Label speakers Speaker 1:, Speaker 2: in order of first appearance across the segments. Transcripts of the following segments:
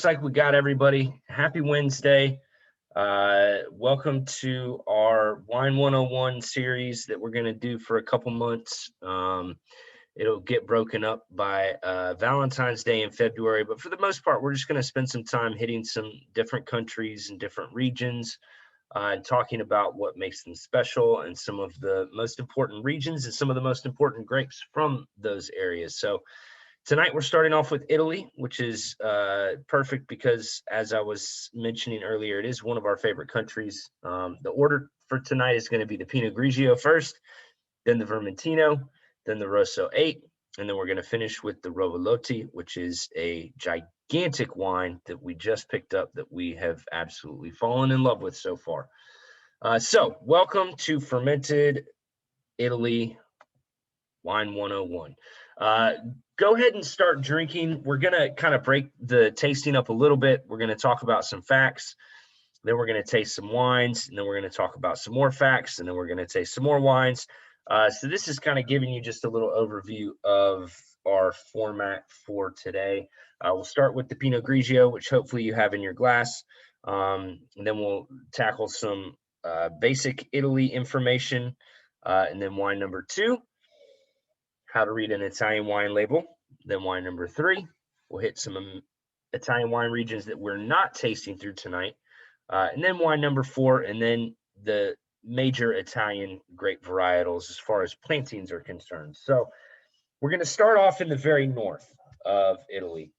Speaker 1: looks like we got everybody. Happy Wednesday. Welcome to our Wine 101 series that we're going to do for a couple months. It'll get broken up by Valentine's Day in February, but for the most part, we're just going to spend some time hitting some different countries and different regions, and talking about what makes them special and some of the most important regions and some of the most important grapes from those areas. So tonight we're starting off with Italy, which is perfect because, as I was mentioning earlier, it is one of our favorite countries. The order for tonight is going to be the Pinot Grigio first, then the Vermitino, then the Rosso 8, and then we're going to finish with the Rovolotti, which is a gigantic wine that we just picked up that we have absolutely fallen in love with so far. So welcome to Fermented Italy Wine 101. Go ahead and start drinking. We're going to kind of break the tasting up a little bit. We're going to talk about some facts. Then we're going to taste some wines. And then we're going to talk about some more facts. And then we're going to taste some more wines. So this is kind of giving you just a little overview of our format for today. We'll start with the Pinot Grigio, which hopefully you have in your glass. And then we'll tackle some basic Italy information. And then wine number 2. How to read an Italian wine label. Then wine number 3, we'll hit some Italian wine regions that we're not tasting through tonight. And then wine number 4, and then the major Italian grape varietals as far as plantings are concerned. So we're going to start off in the very north of Italy.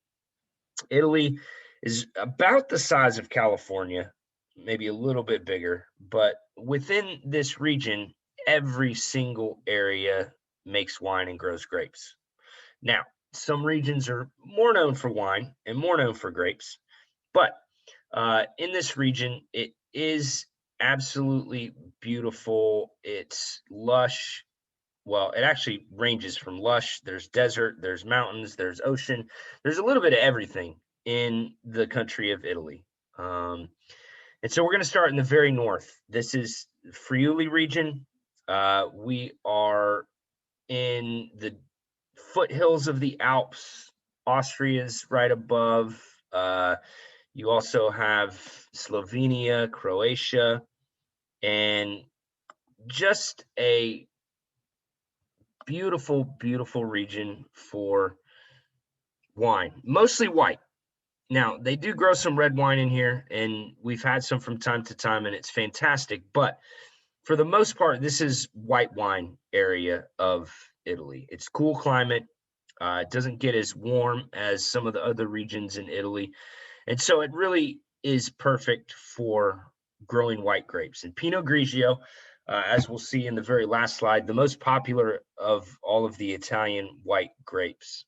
Speaker 1: Italy is about the size of California, maybe a little bit bigger, but within this region, every single area makes wine and grows grapes. Now, some regions are more known for wine and more known for grapes, but in this region, it is absolutely beautiful. It's lush. Well, it actually ranges from lush. There's desert, there's mountains, there's ocean. There's a little bit of everything in the country of Italy. And so we're going to start in the very north. This is Friuli region. We are in the foothills of the Alps. Austria's right above. You also have Slovenia, Croatia, and just a beautiful, beautiful region for wine, mostly white. Now, they do grow some red wine in here, and we've had some from time to time, and it's fantastic. But for the most part, this is white wine area of Italy. It's cool climate. It doesn't get as warm as some of the other regions in Italy. And so it really is perfect for growing white grapes. And Pinot Grigio, as we'll see in the very last slide, the most popular of all of the Italian white grapes.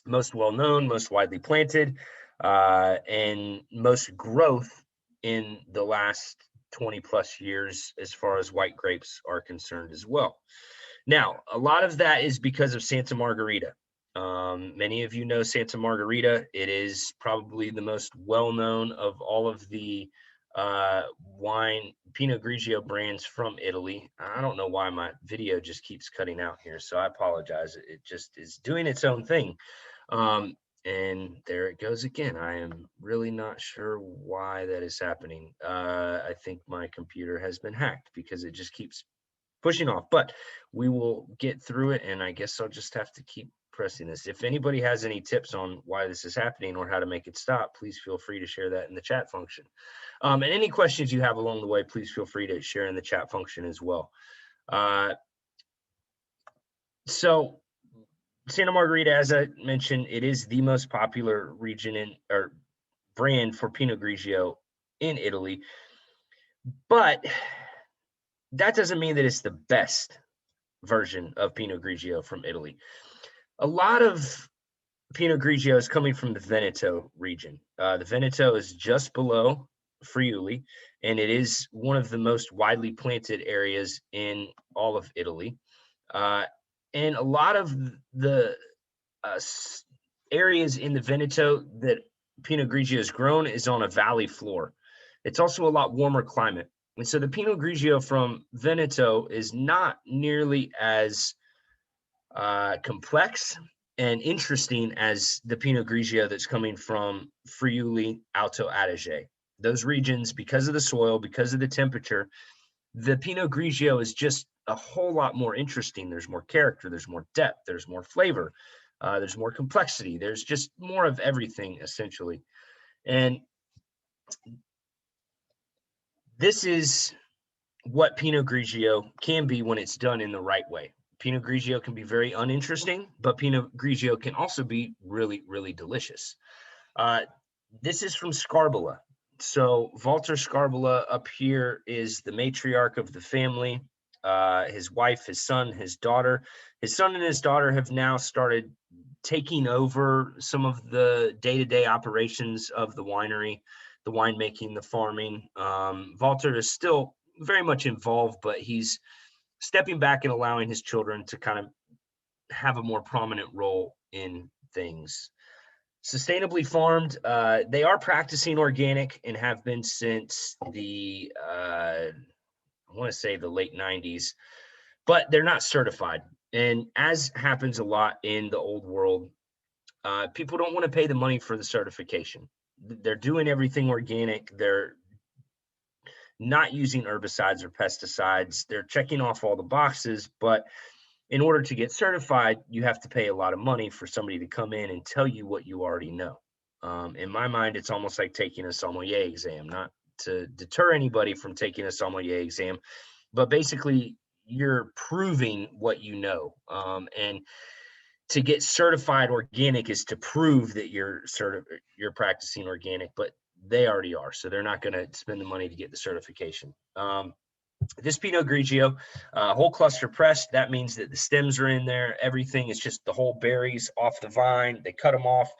Speaker 1: Most well-known, most widely planted, and most growth in the last 20 plus years as far as white grapes are concerned as well. Now, a lot of that is because of Santa Margherita. Many of you know Santa Margherita. It is probably the most well-known of all of the wine Pinot Grigio brands from Italy. I don't know why my video just keeps cutting out here, so I apologize. It just is doing its own thing. And there it goes again. I am really not sure why that is happening. I think my computer has been hacked because it just keeps pushing off, but we will get through it. And I guess I'll just have to keep pressing this. If anybody has any tips on why this is happening or how to make it stop, please feel free to share that in the chat function. And any questions you have along the way, please feel free to share in the chat function as well. So Santa Margherita, as I mentioned, it is the most popular region or brand for Pinot Grigio in Italy, but that doesn't mean that it's the best version of Pinot Grigio from Italy. A lot of Pinot Grigio is coming from the Veneto region. The Veneto is just below Friuli, and it is one of the most widely planted areas in all of Italy. And a lot of the areas in the Veneto that Pinot Grigio is grown is on a valley floor. It's also a lot warmer climate. And so the Pinot Grigio from Veneto is not nearly as complex and interesting as the Pinot Grigio that's coming from Friuli, Alto Adige. Those regions, because of the soil, because of the temperature, the Pinot Grigio is just a whole lot more interesting. There's more character, there's more depth, there's more flavor, there's more complexity. There's just more of everything, essentially. And this is what Pinot Grigio can be when it's done in the right way. Pinot Grigio can be very uninteresting, but Pinot Grigio can also be really, really delicious. This is from Scarbola. So Walter Scarbola up here is the matriarch of the family. His wife, his son, his daughter. His son and his daughter have now started taking over some of the day-to-day operations of the winery, the winemaking, the farming. Walter is still very much involved, but he's stepping back and allowing his children to kind of have a more prominent role in things. Sustainably farmed, they are practicing organic and have been since the I want to say the late 90s, but they're not certified. And as happens a lot in the old world, people don't want to pay the money for the certification. They're doing everything organic. They're not using herbicides or pesticides. They're checking off all the boxes, but in order to get certified, you have to pay a lot of money for somebody to come in and tell you what you already know. In my mind, it's almost like taking a sommelier exam, not to deter anybody from taking a sommelier exam, but basically you're proving what you know. And to get certified organic is to prove that you're practicing organic, but they already are, so they're not going to spend the money to get the certification. This Pinot Grigio, whole cluster pressed. That means that the stems are in there. Everything is just the whole berries off the vine. They cut them off.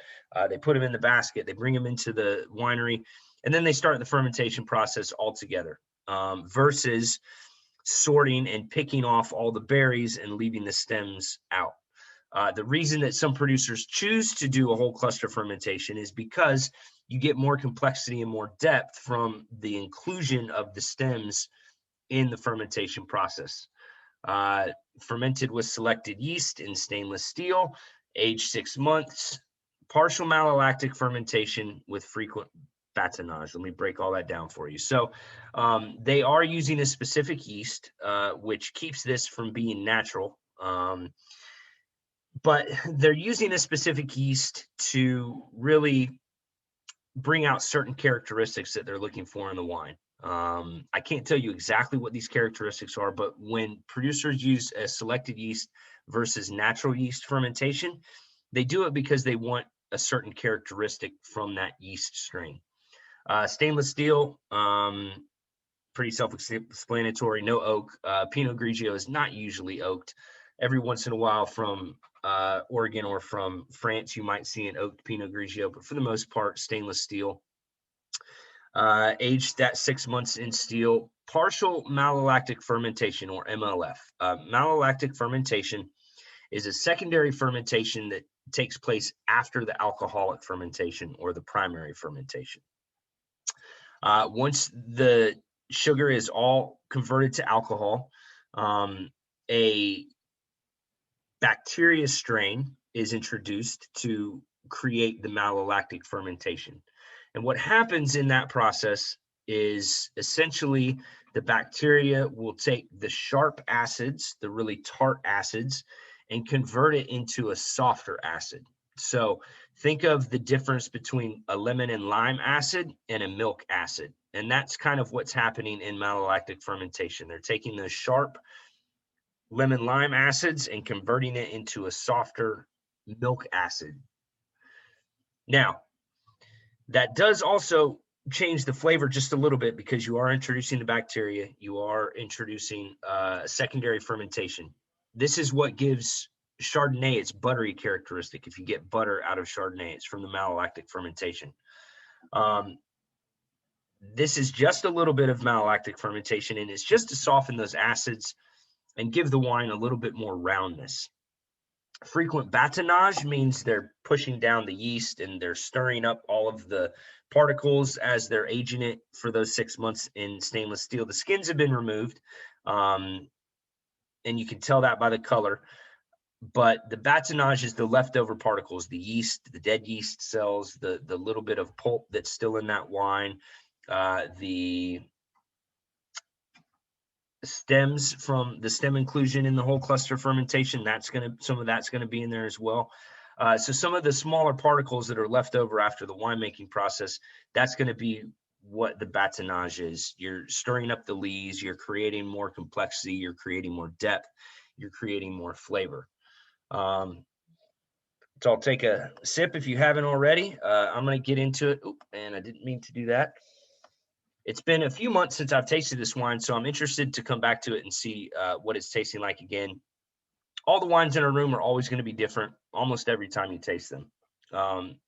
Speaker 1: They put them in the basket. They bring them into the winery, and then they start the fermentation process altogether. Versus sorting and picking off all the berries and leaving the stems out. The reason that some producers choose to do a whole cluster fermentation is because you get more complexity and more depth from the inclusion of the stems in the fermentation process. Fermented with selected yeast in stainless steel, aged 6 months, partial malolactic fermentation with frequent batonnage. Let me break all that down for you. So they are using a specific yeast, which keeps this from being natural. But they're using a specific yeast to really bring out certain characteristics that they're looking for in the wine. I can't tell you exactly what these characteristics are, but when producers use a selected yeast versus natural yeast fermentation, they do it because they want a certain characteristic from that yeast strain. Stainless steel, pretty self-explanatory, no oak. Pinot Grigio is not usually oaked. Every once in a while from Oregon or from France, you might see an oaked Pinot Grigio, but for the most part, stainless steel. Aged at 6 months in steel, partial malolactic fermentation, or MLF. Malolactic fermentation is a secondary fermentation that takes place after the alcoholic fermentation or the primary fermentation. Once the sugar is all converted to alcohol, a bacteria strain is introduced to create the malolactic fermentation. And what happens in that process is essentially the bacteria will take the sharp acids, the really tart acids, and convert it into a softer acid. So think of the difference between a lemon and lime acid and a milk acid. And that's kind of what's happening in malolactic fermentation. They're taking those sharp lemon lime acids and converting it into a softer milk acid. Now, that does also change the flavor just a little bit because you are introducing the bacteria, you are introducing secondary fermentation. This is what gives Chardonnay its buttery characteristic. If you get butter out of Chardonnay, it's from the malolactic fermentation. This is just a little bit of malolactic fermentation, and it's just to soften those acids and give the wine a little bit more roundness. Frequent batonnage means they're pushing down the yeast and they're stirring up all of the particles as they're aging it for those 6 months in stainless steel. The skins have been removed, and you can tell that by the color. but the batonnage is the leftover particles, the yeast, the dead yeast cells, the little bit of pulp that's still in that wine, the stems from the stem inclusion in the whole cluster fermentation. Some of that's gonna be in there as well. So some of the smaller particles that are left over after the winemaking process, that's gonna be what the batonnage is. You're stirring up the lees, you're creating more complexity, you're creating more depth, you're creating more flavor. So I'll take a sip if you haven't already. I'm gonna get into it. Oop, and I didn't mean to do that. It's been a few months since I've tasted this wine, so I'm interested to come back to it and see what it's tasting like again. All the wines in our room are always going to be different almost every time you taste them.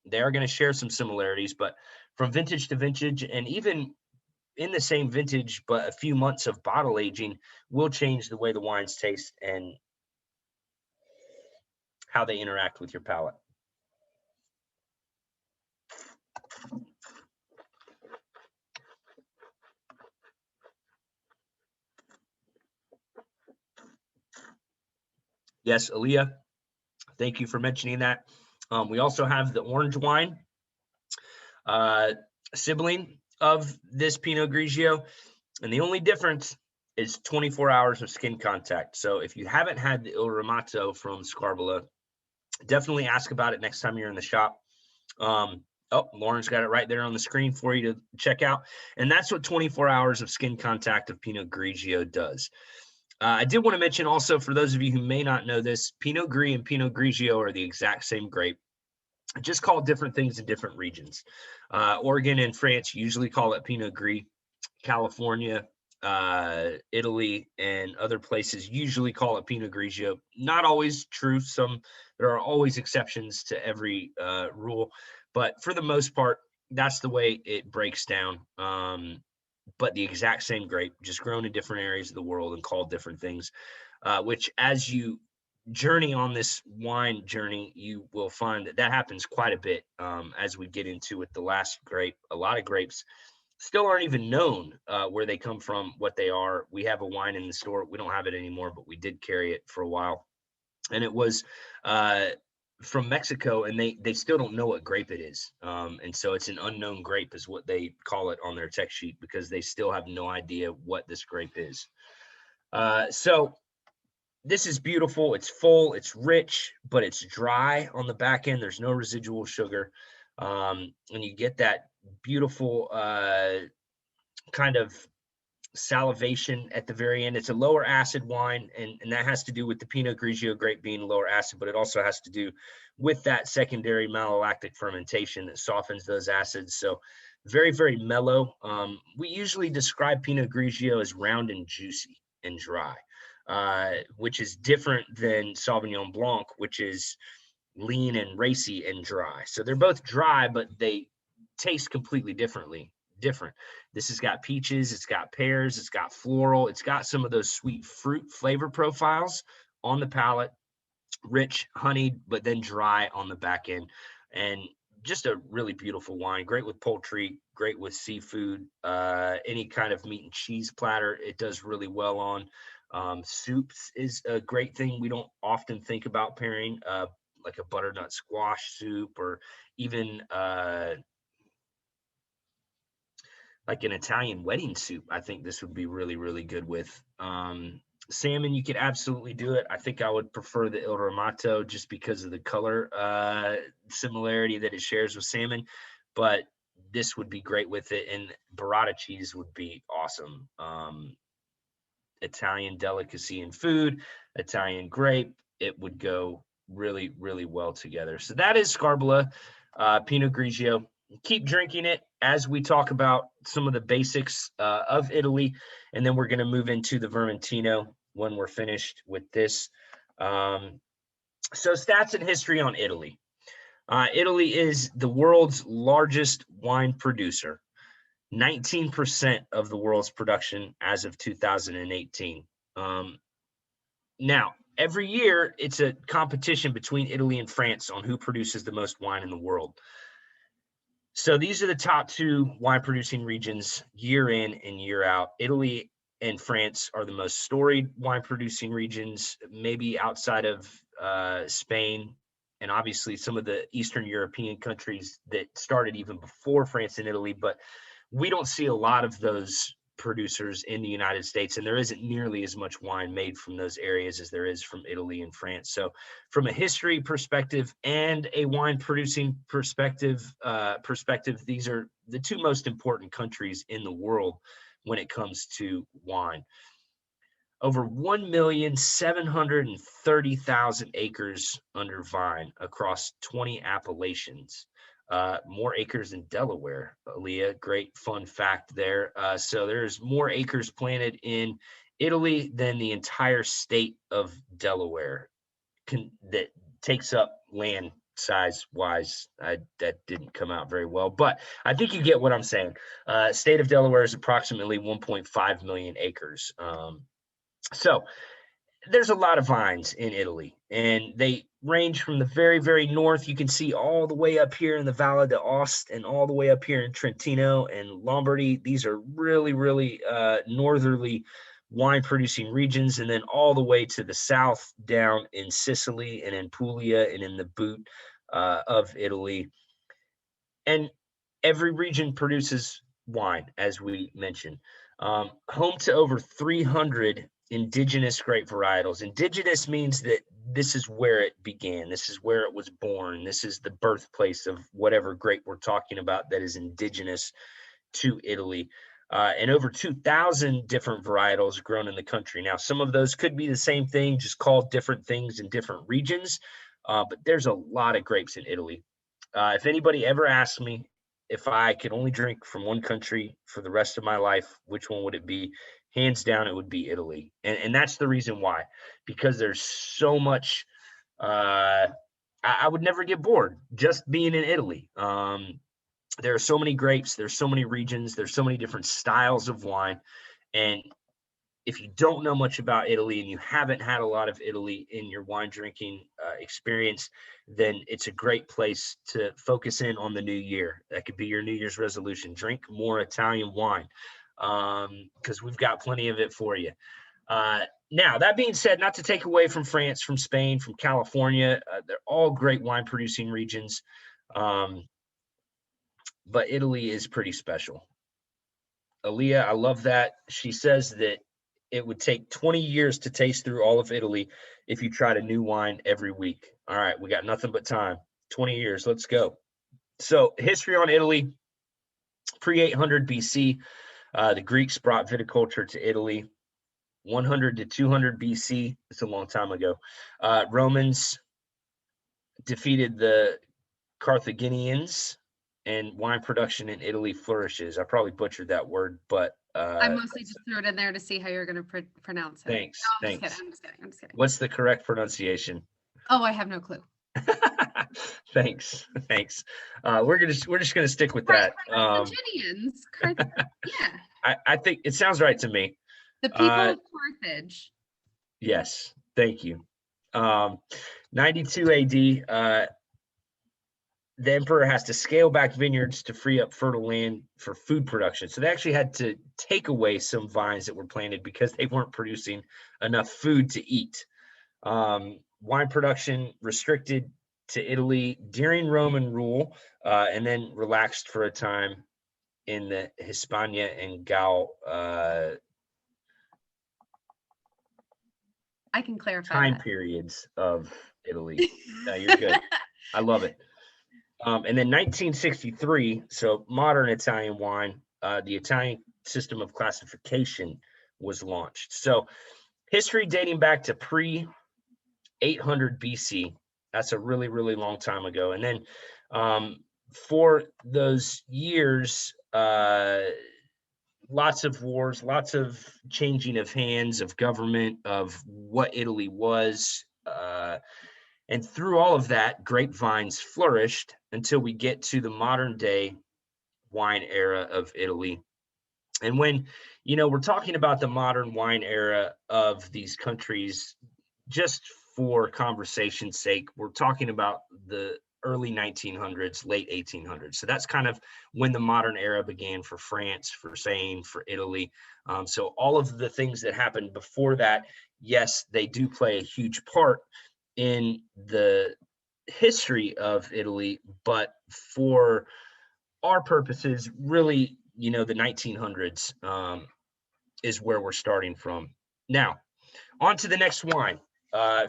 Speaker 1: They are going to share some similarities, but from vintage to vintage, and even in the same vintage, but a few months of bottle aging will change the way the wines taste and how they interact with your palate. Yes, Aaliyah, thank you for mentioning that. We also have the orange wine, sibling of this Pinot Grigio, and the only difference is 24 hours of skin contact. So if you haven't had the Il Ramato from Scarbola, definitely ask about it next time you're in the shop. Oh, Lauren's got it right there on the screen for you to check out. And that's what 24 hours of skin contact of Pinot Grigio does. I did want to mention also, for those of you who may not know this, Pinot Gris and Pinot Grigio are the exact same grape, just called different things in different regions. Oregon and France usually call it Pinot Gris. California, Italy, and other places usually call it Pinot Grigio. Not always true. There are always exceptions to every rule, but for the most part, that's the way it breaks down. But the exact same grape, just grown in different areas of the world and called different things, which as you journey on this wine journey, you will find that happens quite a bit as we get into with the last grape. A lot of grapes still aren't even known where they come from, what they are. We have a wine in the store. We don't have it anymore, but we did carry it for a while. And it was from Mexico, and they still don't know what grape it is. And so it's an unknown grape is what they call it on their tech sheet, because they still have no idea what this grape is. So this is beautiful. It's full, it's rich, but it's dry on the back end. There's no residual sugar. And you get that beautiful kind of salivation at the very end. It's a lower acid wine, and that has to do with the Pinot Grigio grape being lower acid, but it also has to do with that secondary malolactic fermentation that softens those acids. So very, very mellow. We usually describe Pinot Grigio as round and juicy and dry, which is different than Sauvignon Blanc, which is lean and racy and dry. So they're both dry, but they taste completely different. This has got peaches, it's got pears, it's got floral, it's got some of those sweet fruit flavor profiles on the palate, rich, honeyed, but then dry on the back end. And just a really beautiful wine. Great with poultry, great with seafood, any kind of meat and cheese platter, it does really well on. Soups is a great thing. We don't often think about pairing like a butternut squash soup, or even like an Italian wedding soup. I think this would be really, really good with. Salmon, you could absolutely do it. I think I would prefer the Il Ramato just because of the color similarity that it shares with salmon, but this would be great with it. And burrata cheese would be awesome. Italian delicacy in food, Italian grape, it would go really, really well together. So that is Scarbola Pinot Grigio. Keep drinking it as we talk about some of the basics of Italy, and then we're going to move into the Vermitino when we're finished with this. So stats and history on Italy. Italy is the world's largest wine producer. 19% of the world's production as of 2018. Now, every year, it's a competition between Italy and France on who produces the most wine in the world. So these are the top two wine producing regions year in and year out. Italy and France are the most storied wine producing regions, maybe outside of Spain, and obviously some of the Eastern European countries that started even before France and Italy, but we don't see a lot of those producers in the United States, and there isn't nearly as much wine made from those areas as there is from Italy and France. So from a history perspective and a wine producing perspective, these are the two most important countries in the world when it comes to wine. Over 1,730,000 acres under vine across 20 appellations. More acres in Delaware, Aaliyah. Great fun fact there. So there's more acres planted in Italy than the entire state of Delaware that takes up land size wise. That didn't come out very well, but I think you get what I'm saying. State of Delaware is approximately 1.5 million acres. So there's a lot of vines in Italy, and they range from the very, very north. You can see all the way up here in the Valle d'Aosta and all the way up here in Trentino and Lombardy. These are really, really northerly wine producing regions, and then all the way to the south down in Sicily and in Puglia and in the boot of Italy. And every region produces wine, as we mentioned. Home to over 300 indigenous grape varietals. Indigenous means that this is where it began. This is where it was born. This is the birthplace of whatever grape we're talking about that is indigenous to Italy. And over 2,000 different varietals grown in the country. Now, some of those could be the same thing, just called different things in different regions. But there's a lot of grapes in Italy. If anybody ever asked me if I could only drink from one country for the rest of my life, which one would it be? Hands down, it would be Italy. And that's the reason why, because there's so much, I would never get bored just being in Italy. There are so many grapes, there's so many regions, there's so many different styles of wine. And if you don't know much about Italy and you haven't had a lot of Italy in your wine drinking experience, then it's a great place to focus in on the new year. That could be your New Year's resolution. Drink more Italian wine, because we've got plenty of it for you. Now, that being said, not to take away from France, from Spain, from California, they're all great wine producing regions. But Italy is pretty special. Aaliyah, I love that. She says that it would take 20 years to taste through all of Italy if you tried a new wine every week. All right, we got nothing but time. 20 years, let's go. So history on Italy, pre-800 BC, the Greeks brought viticulture to Italy. 100 to 200 BC, it's a long time ago. Romans defeated the Carthaginians, and wine production in Italy flourishes. I probably butchered that word, but
Speaker 2: I mostly just threw it in there to see how you're going to pronounce it.
Speaker 1: Thanks.
Speaker 2: No, I'm
Speaker 1: thanks.
Speaker 2: just kidding.
Speaker 1: What's the correct pronunciation?
Speaker 2: Oh, I have no clue.
Speaker 1: Thanks. We're just gonna stick with that.
Speaker 2: Carthaginians. Yeah.
Speaker 1: I think it sounds right to me.
Speaker 2: The people of Carthage.
Speaker 1: Yes. Thank you. 92 AD. The emperor has to scale back vineyards to free up fertile land for food production. So they actually had to take away some vines that were planted because they weren't producing enough food to eat. Wine production restricted to Italy during Roman rule, and then relaxed for a time in the Hispania and Gaul
Speaker 2: I can clarify
Speaker 1: time
Speaker 2: that.
Speaker 1: periods of Italy. You're good. I love it. And then 1963, so modern Italian wine, the Italian system of classification was launched. So history dating back to pre-800 BC. That's a really, really long time ago. And then for those years, lots of wars, lots of changing of hands of government, of what Italy was. And through all of that, grapevines flourished until we get to the modern day wine era of Italy. And when, we're talking about the modern wine era of these countries, just for conversation's sake, we're talking about the early 1900s, late 1800s. So that's kind of when the modern era began for France, for Spain, for Italy. So all of the things that happened before that, yes, they do play a huge part in the history of Italy, but for our purposes, really, the 1900s is where we're starting from. Now, on to the next wine.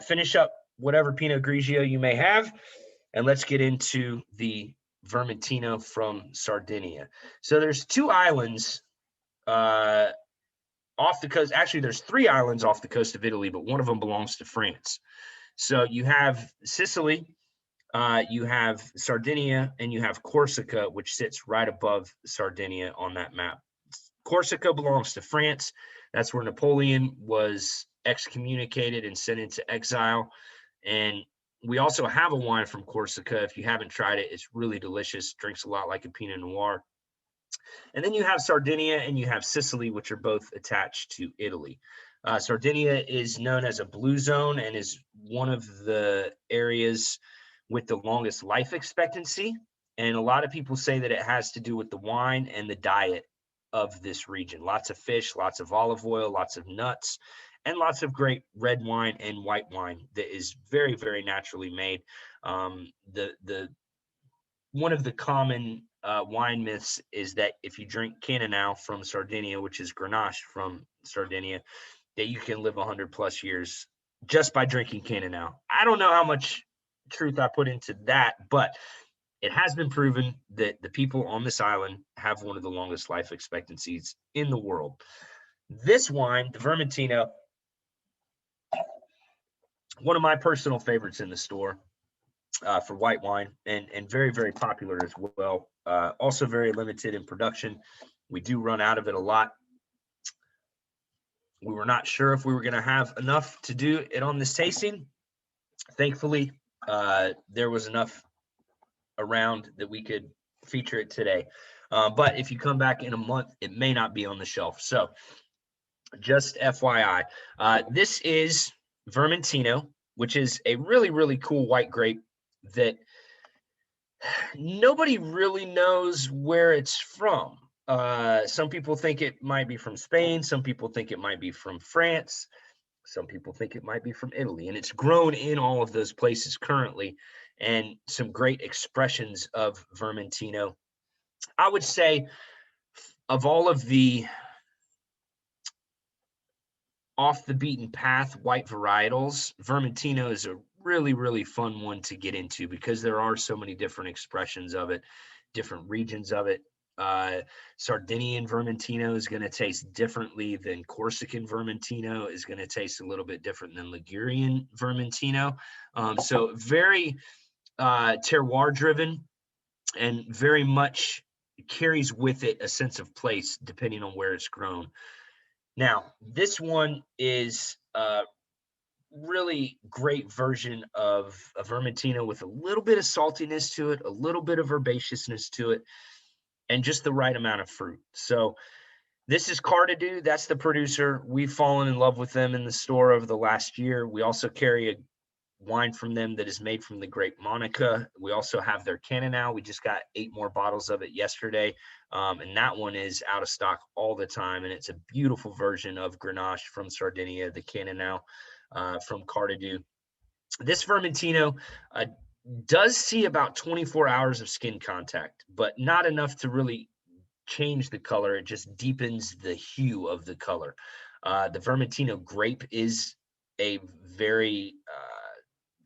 Speaker 1: Finish up whatever Pinot Grigio you may have, and let's get into the Vermitino from Sardinia. So there's two islands off the coast. Actually, there's three islands off the coast of Italy, but one of them belongs to France. So you have Sicily, you have Sardinia, and you have Corsica, which sits right above Sardinia on that map. Corsica belongs to France. That's where Napoleon was excommunicated and sent into exile. And we also have a wine from Corsica. If you haven't tried it, it's really delicious. Drinks a lot like a Pinot Noir. And then you have Sardinia and you have Sicily, which are both attached to Italy. Sardinia is known as a blue zone and is one of the areas with the longest life expectancy. And a lot of people say that it has to do with the wine and the diet of this region. Lots of fish, lots of olive oil, lots of nuts, and lots of great red wine and white wine that is very, very naturally made. One of the common wine myths is that if you drink Cannonau from Sardinia, which is Grenache from Sardinia, that you can live 100+ years just by drinking Cannonau. I don't know how much truth I put into that, but it has been proven that the people on this island have one of the longest life expectancies in the world. This wine, the Vermitino, one of my personal favorites in the store for white wine, and very, very popular as well. Also very limited in production. We do run out of it a lot. We were not sure if we were going to have enough to do it on this tasting. Thankfully, there was enough around that we could feature it today. But if you come back in a month, it may not be on the shelf. So just FYI, this is Vermitino, which is a really, really cool white grape that nobody really knows where it's from. Some people think it might be from Spain. Some people think it might be from France. Some people think it might be from Italy. And it's grown in all of those places currently, and some great expressions of Vermitino. I would say of all of the off the beaten path white varietals, Vermitino is a really, really fun one to get into because there are so many different expressions of it, different regions of it. Sardinian Vermitino is going to taste differently than Corsican Vermitino, is going to taste a little bit different than Ligurian Vermitino. So very terroir driven, and very much carries with it a sense of place depending on where it's grown. Now, this one is a really great version of a Vermitino with a little bit of saltiness to it, a little bit of herbaceousness to it, and just the right amount of fruit. So this is Cardadu. That's the producer. We've fallen in love with them in the store over the last year. We also carry a wine from them that is made from the grape Monica. We also have their Cannonau. We just got 8 more bottles of it yesterday. And that one is out of stock all the time. And it's a beautiful version of Grenache from Sardinia, the Cannonau from Cardadu. This Vermitino does see about 24 hours of skin contact, but not enough to really change the color. It just deepens the hue of the color. The Vermitino grape is a very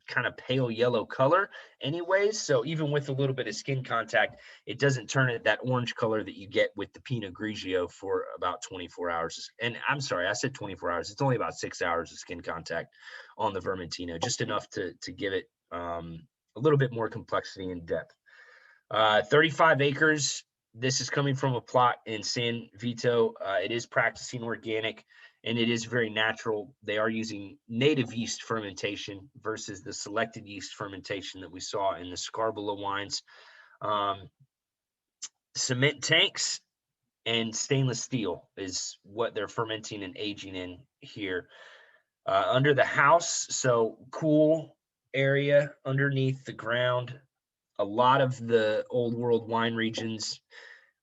Speaker 1: kind of pale yellow color anyways. So even with a little bit of skin contact, it doesn't turn it that orange color that you get with the Pinot Grigio for about 24 hours. And I'm sorry, I said 24 hours. It's only about 6 hours of skin contact on the Vermitino, just enough to give it a little bit more complexity and depth. 35 acres. This is coming from a plot in San Vito. It is practicing organic, and it is very natural. They are using native yeast fermentation versus the selected yeast fermentation that we saw in the Scarbola wines. Cement tanks and stainless steel is what they're fermenting and aging in here. Under the house, so cool area underneath the ground. A lot of the old world wine regions,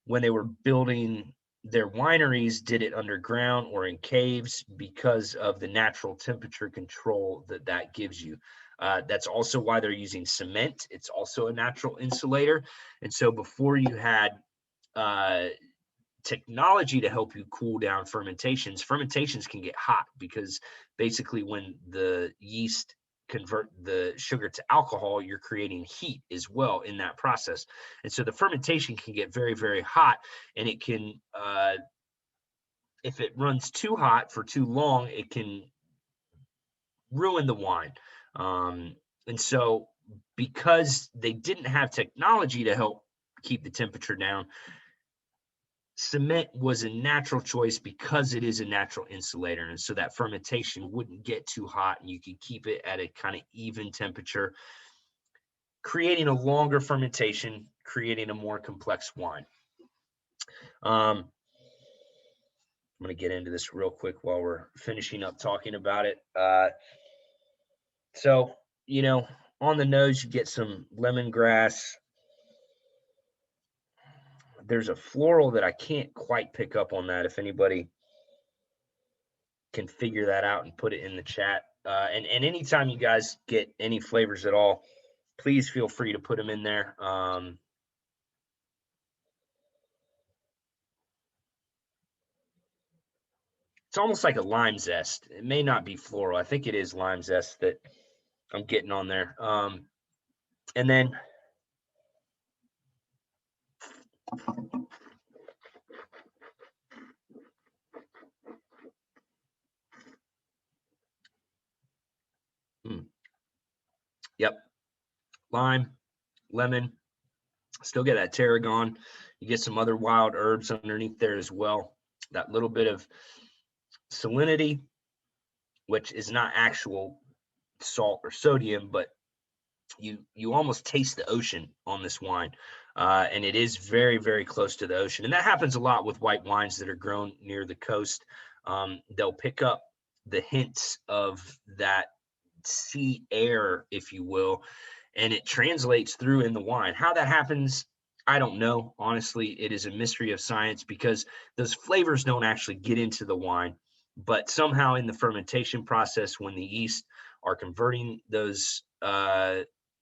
Speaker 1: when they were building their wineries, did it underground or in caves because of the natural temperature control that gives you. That's also why they're using cement. It's also a natural insulator. And so before you had technology to help you cool down fermentations can get hot, because basically when the yeast convert the sugar to alcohol, you're creating heat as well in that process. And so the fermentation can get very, very hot, and it can, if it runs too hot for too long, it can ruin the wine. And so because they didn't have technology to help keep the temperature down, cement was a natural choice because it is a natural insulator. And so that fermentation wouldn't get too hot, and you could keep it at a kind of even temperature, creating a longer fermentation, creating a more complex wine. I'm going to get into this real quick while we're finishing up talking about it. So, on the nose, you get some lemongrass. There's a floral that I can't quite pick up on that. If anybody can figure that out and put it in the chat. And anytime you guys get any flavors at all, please feel free to put them in there. It's almost like a lime zest. It may not be floral. I think it is lime zest that I'm getting on there. And then yep, lime, lemon, still get that tarragon. You get some other wild herbs underneath there as well. That little bit of salinity, which is not actual salt or sodium, but you almost taste the ocean on this wine. And it is very, very close to the ocean. And that happens a lot with white wines that are grown near the coast. They'll pick up the hints of that sea air, if you will, and it translates through in the wine. How that happens, I don't know. Honestly, it is a mystery of science, because those flavors don't actually get into the wine. But somehow in the fermentation process, when the yeast are converting those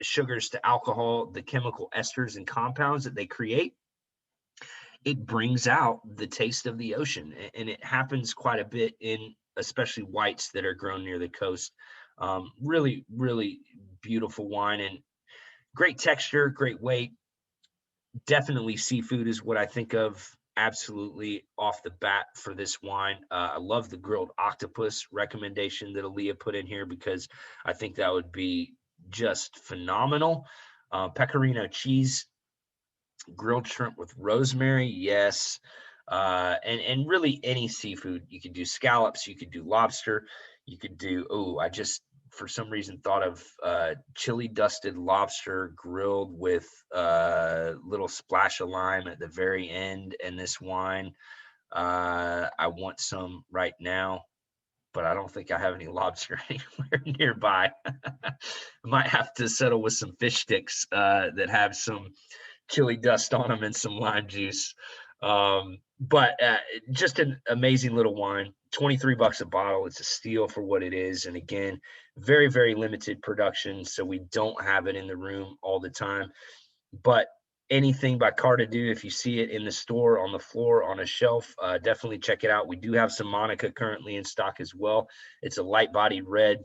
Speaker 1: sugars to alcohol, the chemical esters and compounds that they create, it brings out the taste of the ocean. And it happens quite a bit in especially whites that are grown near the coast. Really, really beautiful wine, and great texture, great weight. Definitely seafood is what I think of absolutely off the bat for this wine. I love the grilled octopus recommendation that Aaliyah put in here, because I think that would be just phenomenal. Pecorino cheese, grilled shrimp with rosemary, yes. And really any seafood. You could do scallops, you could do lobster, you could do, I just for some reason thought of chili dusted lobster grilled with a little splash of lime at the very end. And this wine, I want some right now, but I don't think I have any lobster anywhere nearby. I might have to settle with some fish sticks that have some chili dust on them and some lime juice. But just an amazing little wine. $23 a bottle. It's a steal for what it is. And again, very, very limited production, so we don't have it in the room all the time. But anything by Cardadu, if you see it in the store, on the floor, on a shelf, definitely check it out. We do have some Monica currently in stock as well. It's a light bodied red.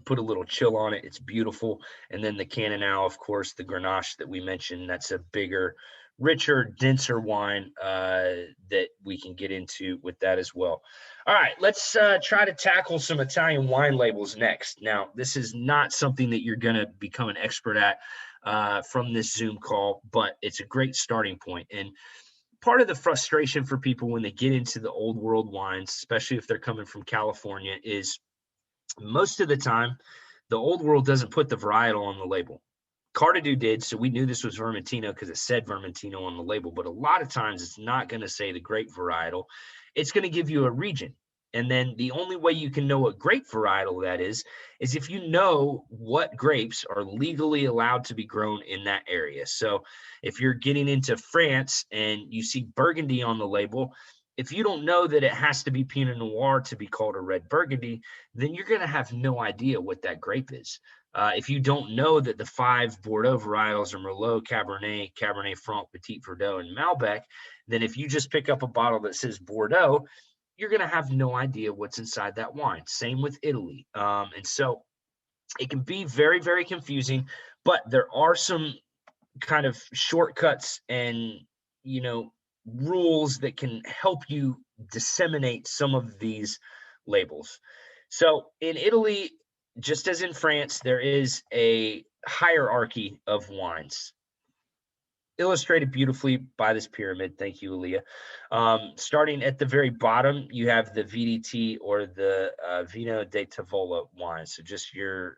Speaker 1: Put a little chill on it. It's beautiful. And then the Cannonau, of course, the Grenache that we mentioned, that's a bigger, richer, denser wine that we can get into with that as well. All right, let's try to tackle some Italian wine labels next. Now, this is not something that you're going to become an expert at from this Zoom call, but it's a great starting point. And part of the frustration for people when they get into the old world wines, especially if they're coming from California, is most of the time, the old world doesn't put the varietal on the label. Cardadu did, so we knew this was Vermitino because it said Vermitino on the label. But a lot of times, it's not going to say the grape varietal. It's going to give you a region. And then the only way you can know what grape varietal that is if you know what grapes are legally allowed to be grown in that area. So if you're getting into France and you see Burgundy on the label, if you don't know that it has to be Pinot Noir to be called a red Burgundy, then you're going to have no idea what that grape is. If you don't know that the 5 Bordeaux varietals are Merlot, Cabernet, Cabernet Franc, Petit Verdot, and Malbec, then if you just pick up a bottle that says Bordeaux, you're going to have no idea what's inside that wine. Same with Italy. And so it can be very, very confusing, but there are some kind of shortcuts and, rules that can help you disseminate some of these labels. So in Italy, just as in France, there is a hierarchy of wines, illustrated beautifully by this pyramid. Thank you, Aaliyah. Starting at the very bottom, you have the VDT, or the Vino de Tavola wine. So just your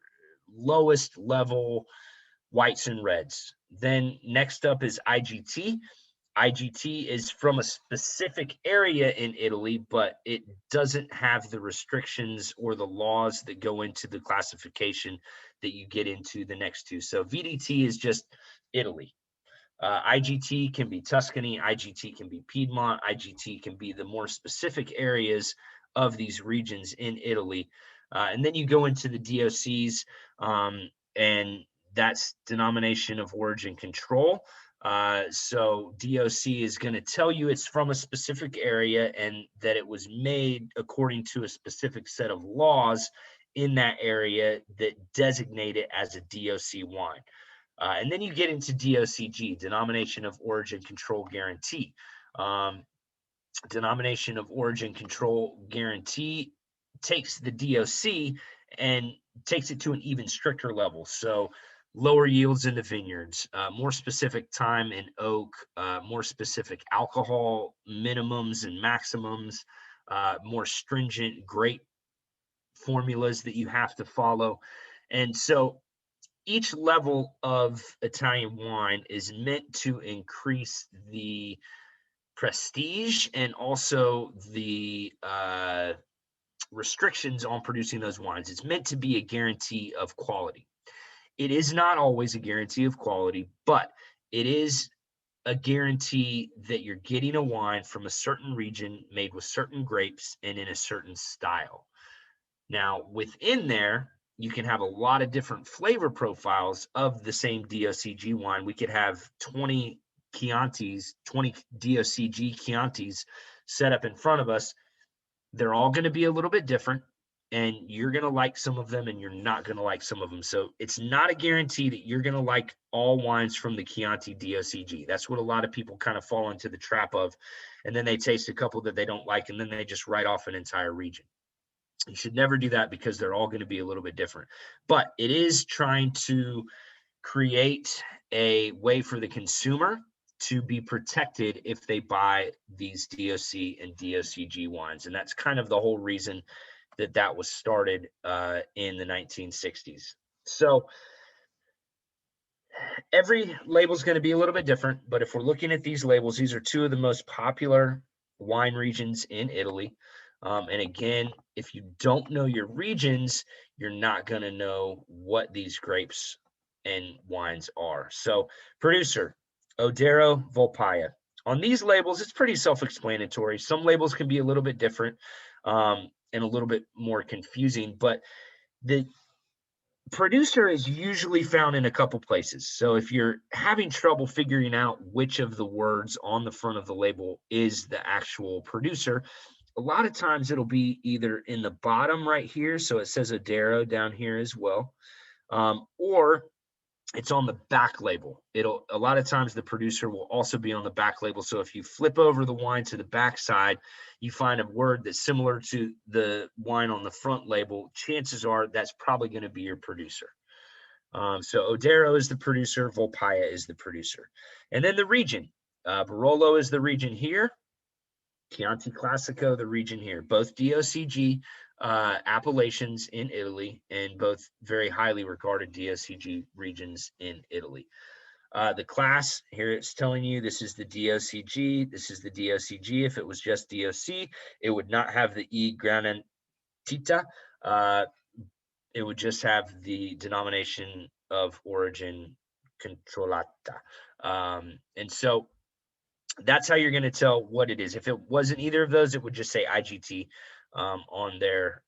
Speaker 1: lowest level whites and reds. Then next up is IGT. IGT is from a specific area in Italy, but it doesn't have the restrictions or the laws that go into the classification that you get into the next two. So VDT is just Italy. IGT can be Tuscany, IGT can be Piedmont, IGT can be the more specific areas of these regions in Italy. And then you go into the DOCs, and that's denomination of origin control. So DOC is going to tell you it's from a specific area and that it was made according to a specific set of laws in that area that designate it as a DOC wine. And then you get into DOCG, Denomination of Origin Control Guarantee. Denomination of Origin Control Guarantee takes the DOC and takes it to an even stricter level. So lower yields in the vineyards, more specific time in oak, more specific alcohol minimums and maximums, more stringent grape formulas that you have to follow. And so each level of Italian wine is meant to increase the prestige and also the restrictions on producing those wines. It's meant to be a guarantee of quality. It is not always a guarantee of quality, but it is a guarantee that you're getting a wine from a certain region made with certain grapes and in a certain style. Now, within there, you can have a lot of different flavor profiles of the same DOCG wine. We could have 20 Chiantis, 20 DOCG Chiantis set up in front of us. They're all going to be a little bit different, and you're going to like some of them and you're not going to like some of them. So it's not a guarantee that you're going to like all wines from the Chianti DOCG. That's what a lot of people kind of fall into the trap of. And then they taste a couple that they don't like, and then they just write off an entire region. You should never do that because they're all going to be a little bit different. But it is trying to create a way for the consumer to be protected if they buy these DOC and DOCG wines. And that's kind of the whole reason that that was started in the 1960s. So every label is going to be a little bit different. But if we're looking at these labels, these are two of the most popular wine regions in Italy. And again, if you don't know your regions, you're not going to know what these grapes and wines are. So producer, Odero Volpaia. On these labels, it's pretty self-explanatory. Some labels can be a little bit different and a little bit more confusing, but the producer is usually found in a couple places. So if you're having trouble figuring out which of the words on the front of the label is the actual producer, a lot of times it'll be either in the bottom right here, so it says Odero down here as well, or it's on the back label. A lot of times the producer will also be on the back label. So if you flip over the wine to the back side, you find a word that's similar to the wine on the front label, chances are that's probably going to be your producer. So Odero is the producer, Volpaia is the producer. And then the region, Barolo is the region here, Chianti Classico, the region here, both DOCG appellations in Italy, and both very highly regarded DOCG regions in Italy. The class here, it's telling you this is the DOCG, this is the DOCG. If it was just DOC, it would not have the E granatita. It would just have the denomination of origin controllata. And so that's how you're going to tell what it is. If it wasn't either of those, it would just say IGT on there.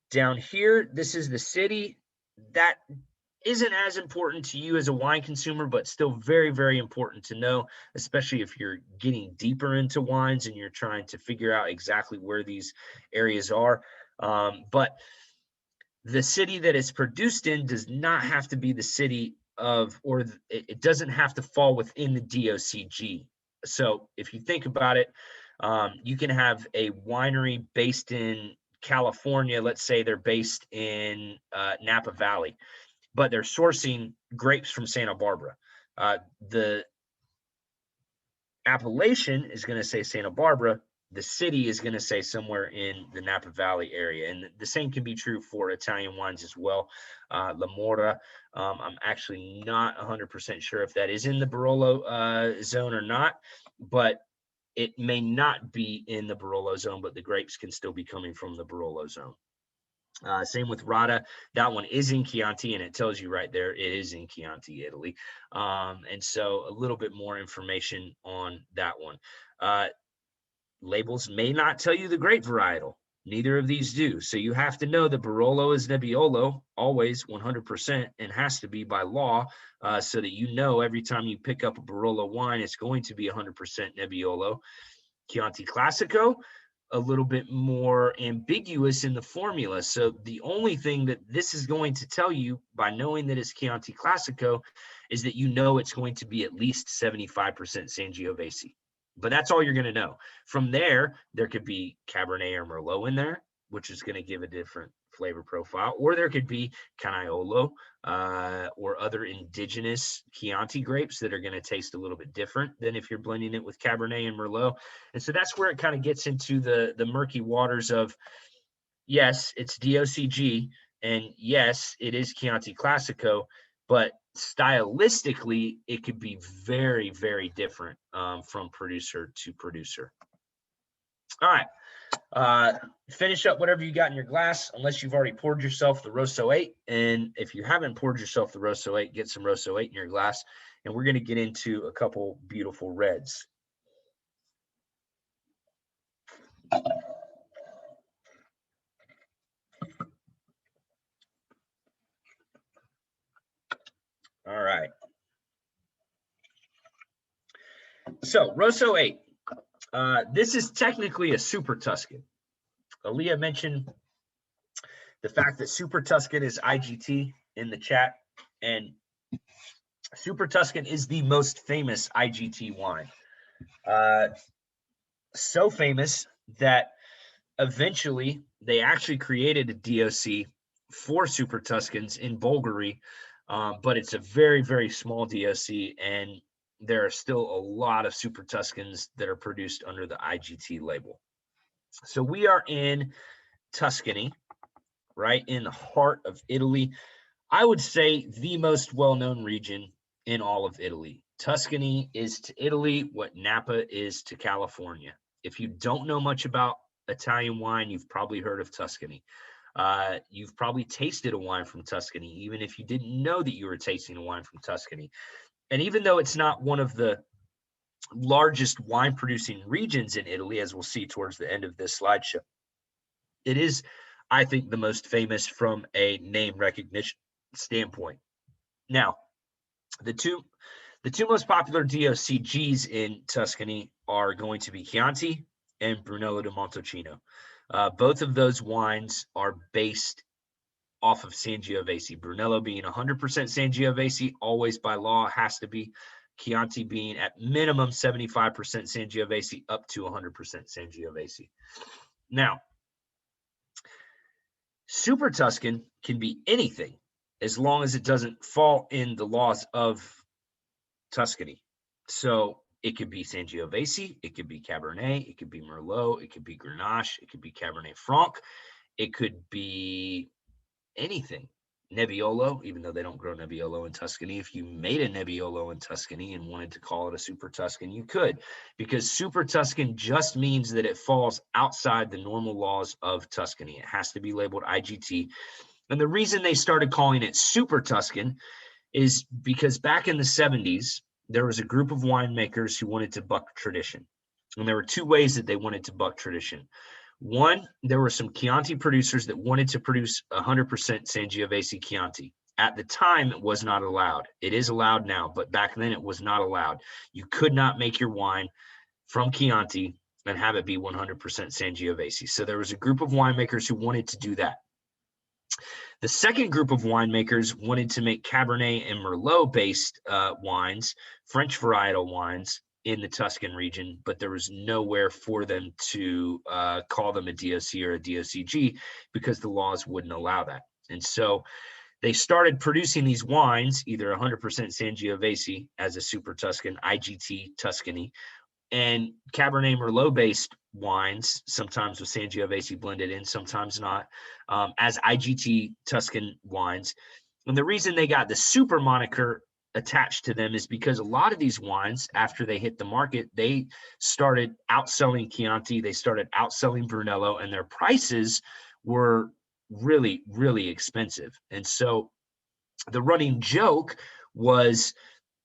Speaker 1: Down here, this is the city. that isn't as important to you as a wine consumer, but still very, very important to know, especially if you're getting deeper into wines and you're trying to figure out exactly where these areas are. But the city that it's produced in does not have to be the city of, or it doesn't have to fall within the DOCG. So if you think about it, you can have a winery based in California. Let's say they're based in Napa Valley, but they're sourcing grapes from Santa Barbara. The appellation is going to say Santa Barbara. The city is going to say somewhere in the Napa Valley area. And the same can be true for Italian wines as well. La Mora, I'm actually not 100% sure if that is in the Barolo zone or not, but it may not be in the Barolo zone, but the grapes can still be coming from the Barolo zone. Same with Rada. That one is in Chianti, and it tells you right there it is in Chianti, Italy. And so a little bit more information on that one. Labels may not tell you the grape varietal. Neither of these do. So you have to know that Barolo is Nebbiolo, always 100%, and has to be by law, so that you know every time you pick up a Barolo wine, it's going to be 100% Nebbiolo. Chianti Classico, a little bit more ambiguous in the formula. So the only thing that this is going to tell you by knowing that it's Chianti Classico is that you know it's going to be at least 75% Sangiovese. But that's all you're going to know. From there, there could be Cabernet or Merlot in there, which is going to give a different flavor profile, or there could be Canaiolo or other indigenous Chianti grapes that are going to taste a little bit different than if you're blending it with Cabernet and Merlot. And so that's where it kind of gets into the murky waters of, yes, it's DOCG, and yes, it is Chianti Classico, but stylistically, it could be very, very different from producer to producer. All right. Finish up whatever you got in your glass, unless you've already poured yourself the Rosso 8. And if you haven't poured yourself the Rosso 8, get some Rosso 8 in your glass. And we're going to get into a couple beautiful reds. All right. So Rosso 8. This is technically a Super Tuscan. Aaliyah mentioned the fact that Super Tuscan is IGT in the chat, and Super Tuscan is the most famous IGT wine. So famous that eventually they actually created a DOC for Super Tuscans in Bulgari, but it's a very, very small DOC, and there are still a lot of Super Tuscans that are produced under the IGT label. So we are in Tuscany, right in the heart of Italy. I would say the most well-known region in all of Italy. Tuscany is to Italy what Napa is to California. If you don't know much about Italian wine, you've probably heard of Tuscany. You've probably tasted a wine from Tuscany, even if you didn't know that you were tasting a wine from Tuscany. And even though it's not one of the largest wine producing regions in Italy, as we'll see towards the end of this slideshow, it is, I think, the most famous from a name recognition standpoint. Now, the two most popular DOCGs in Tuscany are going to be Chianti and Brunello di Montocino. Both of those wines are based off of Sangiovese. Brunello being 100% Sangiovese, always by law has to be. Chianti being at minimum 75% Sangiovese, up to 100% Sangiovese. Now, Super Tuscan can be anything as long as it doesn't fall in the laws of Tuscany. So it could be Sangiovese, it could be Cabernet, it could be Merlot, it could be Grenache, it could be Cabernet Franc, it could be anything. Nebbiolo, even though they don't grow Nebbiolo in Tuscany. If you made a Nebbiolo in Tuscany and wanted to call it a Super Tuscan, you could, because Super Tuscan just means that it falls outside the normal laws of Tuscany. It has to be labeled IGT. And the reason they started calling it Super Tuscan is because back in the 70s, there was a group of winemakers who wanted to buck tradition. And there were two ways that they wanted to buck tradition. One, there were some Chianti producers that wanted to produce 100% Sangiovese Chianti. At the time, it was not allowed. It is allowed now, but back then it was not allowed. You could not make your wine from Chianti and have it be 100% Sangiovese. So there was a group of winemakers who wanted to do that. The second group of winemakers wanted to make Cabernet and Merlot-based wines, French varietal wines in the Tuscan region, but there was nowhere for them to call them a DOC or a DOCG because the laws wouldn't allow that. And so they started producing these wines, either 100% Sangiovese as a Super Tuscan, IGT Tuscany, and Cabernet Merlot-based wines, sometimes with Sangiovese blended in, sometimes not, as IGT Tuscan wines. And the reason they got the super moniker attached to them is because a lot of these wines, after they hit the market, they started outselling Chianti, they started outselling Brunello, and their prices were really, really expensive. And so the running joke was,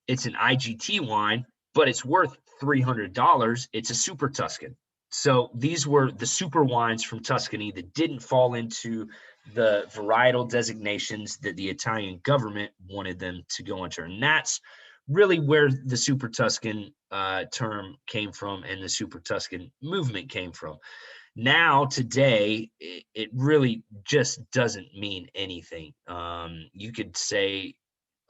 Speaker 1: it's an IGT wine, but it's worth $300. It's a Super Tuscan. So these were the super wines from Tuscany that didn't fall into the varietal designations that the Italian government wanted them to go into. And that's really where the Super Tuscan term came from and the Super Tuscan movement came from. Now, today, it really just doesn't mean anything. You could say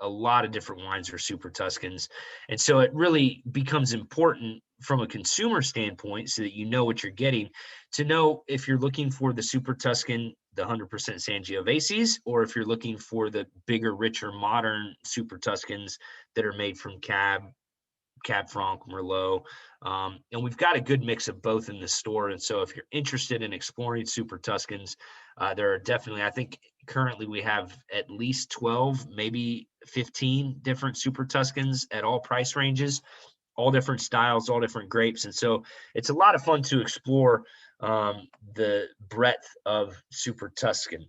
Speaker 1: a lot of different wines are Super Tuscans. And so it really becomes important from a consumer standpoint, so that you know what you're getting, to know if you're looking for the Super Tuscan, the 100% Sangioveses, or if you're looking for the bigger, richer, modern Super Tuscans that are made from Cab Franc, Merlot. And we've got a good mix of both in the store. And so if you're interested in exploring Super Tuscans, there are definitely, I think currently we have at least 12, maybe 15 different Super Tuscans at all price ranges, all different styles, all different grapes. And so it's a lot of fun to explore the breadth of Super Tuscan.